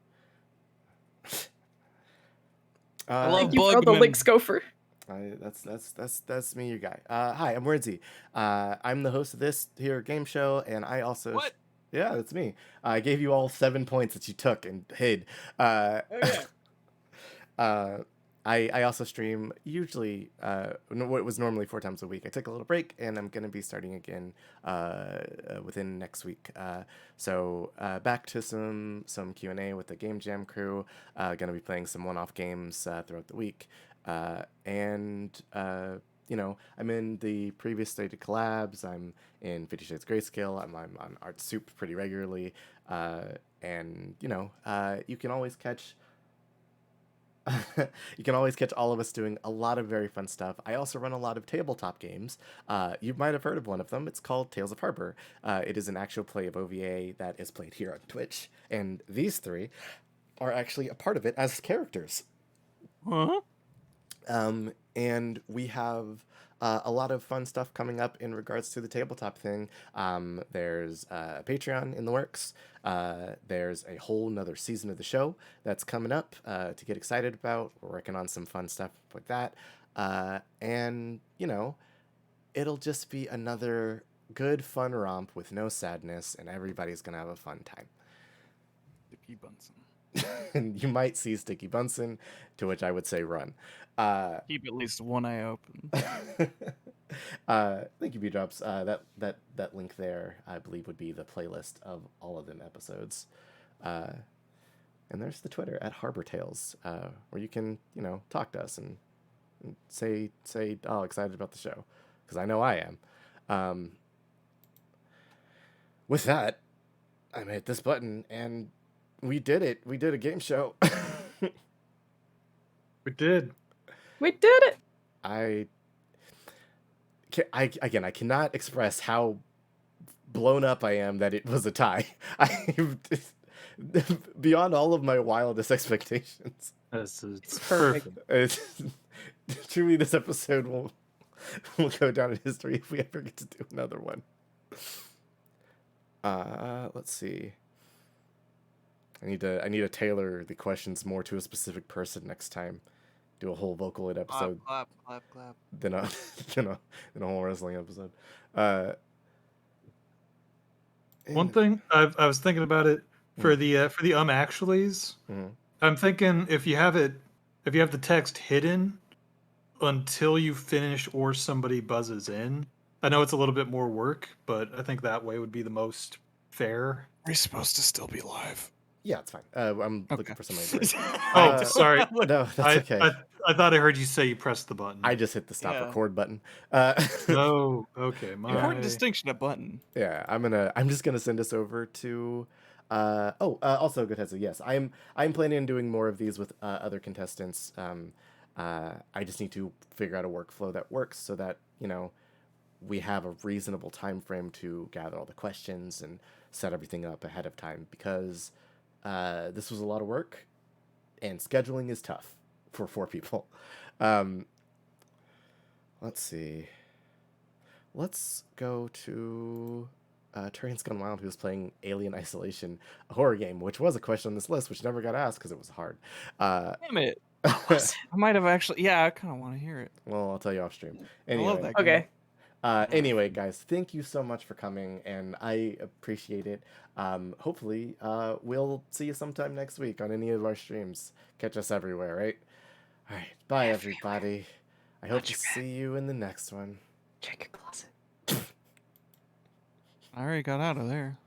I love Thank you for all the Bugman. links, Gopher. That's me, your guy. Hi, I'm Wordsy. I'm the host of this here game show, and I also What? yeah, that's me. I gave you all 7 points that you took and hid. Oh, yeah. I also stream usually what was normally 4 times a week. I took a little break, and I'm gonna be starting again within next week. So back to some Q&A with the Game Jam crew. Gonna be playing some one-off games throughout the week. You know, I'm in the previous stated collabs. I'm in 50 Shades Grayscale. I'm on Art Soup pretty regularly. And you know, you can always catch all of us doing a lot of very fun stuff. I also run a lot of tabletop games. You might have heard of one of them. It's called Tales of Harbor. It is an actual play of OVA that is played here on Twitch, and these 3 are actually a part of it as characters. Huh? And we have a lot of fun stuff coming up in regards to the tabletop thing. There's a Patreon in the works. There's a whole nother season of the show that's coming up to get excited about. We're working on some fun stuff like that. And, you know, it'll just be another good, fun romp with no sadness, and everybody's going to have a fun time. Sticky Bunsen. And you might see Sticky Bunsen, to which I would say run. Keep at least one eye open. Thank you, B-Drops. That link there, I believe, would be the playlist of all of them episodes. And there's the Twitter at Harbor Tales, where you can, you know, talk to us and say, oh, excited about the show, because I know I am. With that, I'm gonna hit this button, and we did it. We did a game show. We did. We did it! I cannot express how blown up I am that it was a tie. Beyond all of my wildest expectations. It's perfect. Truly, this episode will go down in history if we ever get to do another one. Let's see. I need to tailor the questions more to a specific person next time. Do a whole Vocaloid episode. Clap, clap, clap. Than a whole wrestling episode. One thing I was thinking about it for the actuallys. Mhm. I'm thinking if you have the text hidden until you finish or somebody buzzes in. I know it's a little bit more work, but I think that way would be the most fair. Are you supposed to still be live? Yeah, it's fine. I'm looking for somebody. Oh, sorry. No, that's okay. I thought I heard you say you pressed the button. I just hit the stop Yeah. record button. Oh, okay. Important distinction, a button. Yeah, I'm just gonna send us over to. Also, good heads up. Yes, I'm planning on doing more of these with other contestants. I just need to figure out a workflow that works so that, you know, we have a reasonable time frame to gather all the questions and set everything up ahead of time, because this was a lot of work, and scheduling is tough for 4 people. Let's see. Let's go to Turian's Gone Wild, who's playing Alien Isolation, a horror game, which was a question on this list, which never got asked because it was hard. Damn it. I might have actually. Yeah, I kind of want to hear it. Well, I'll tell you off stream. I love Anyway, that game. Okay. Anyway, guys, thank you so much for coming, and I appreciate it. Hopefully, we'll see you sometime next week on any of our streams. Catch us everywhere, right? All right, bye, everybody. I hope to see you in the next one. Check your closet. I already got out of there.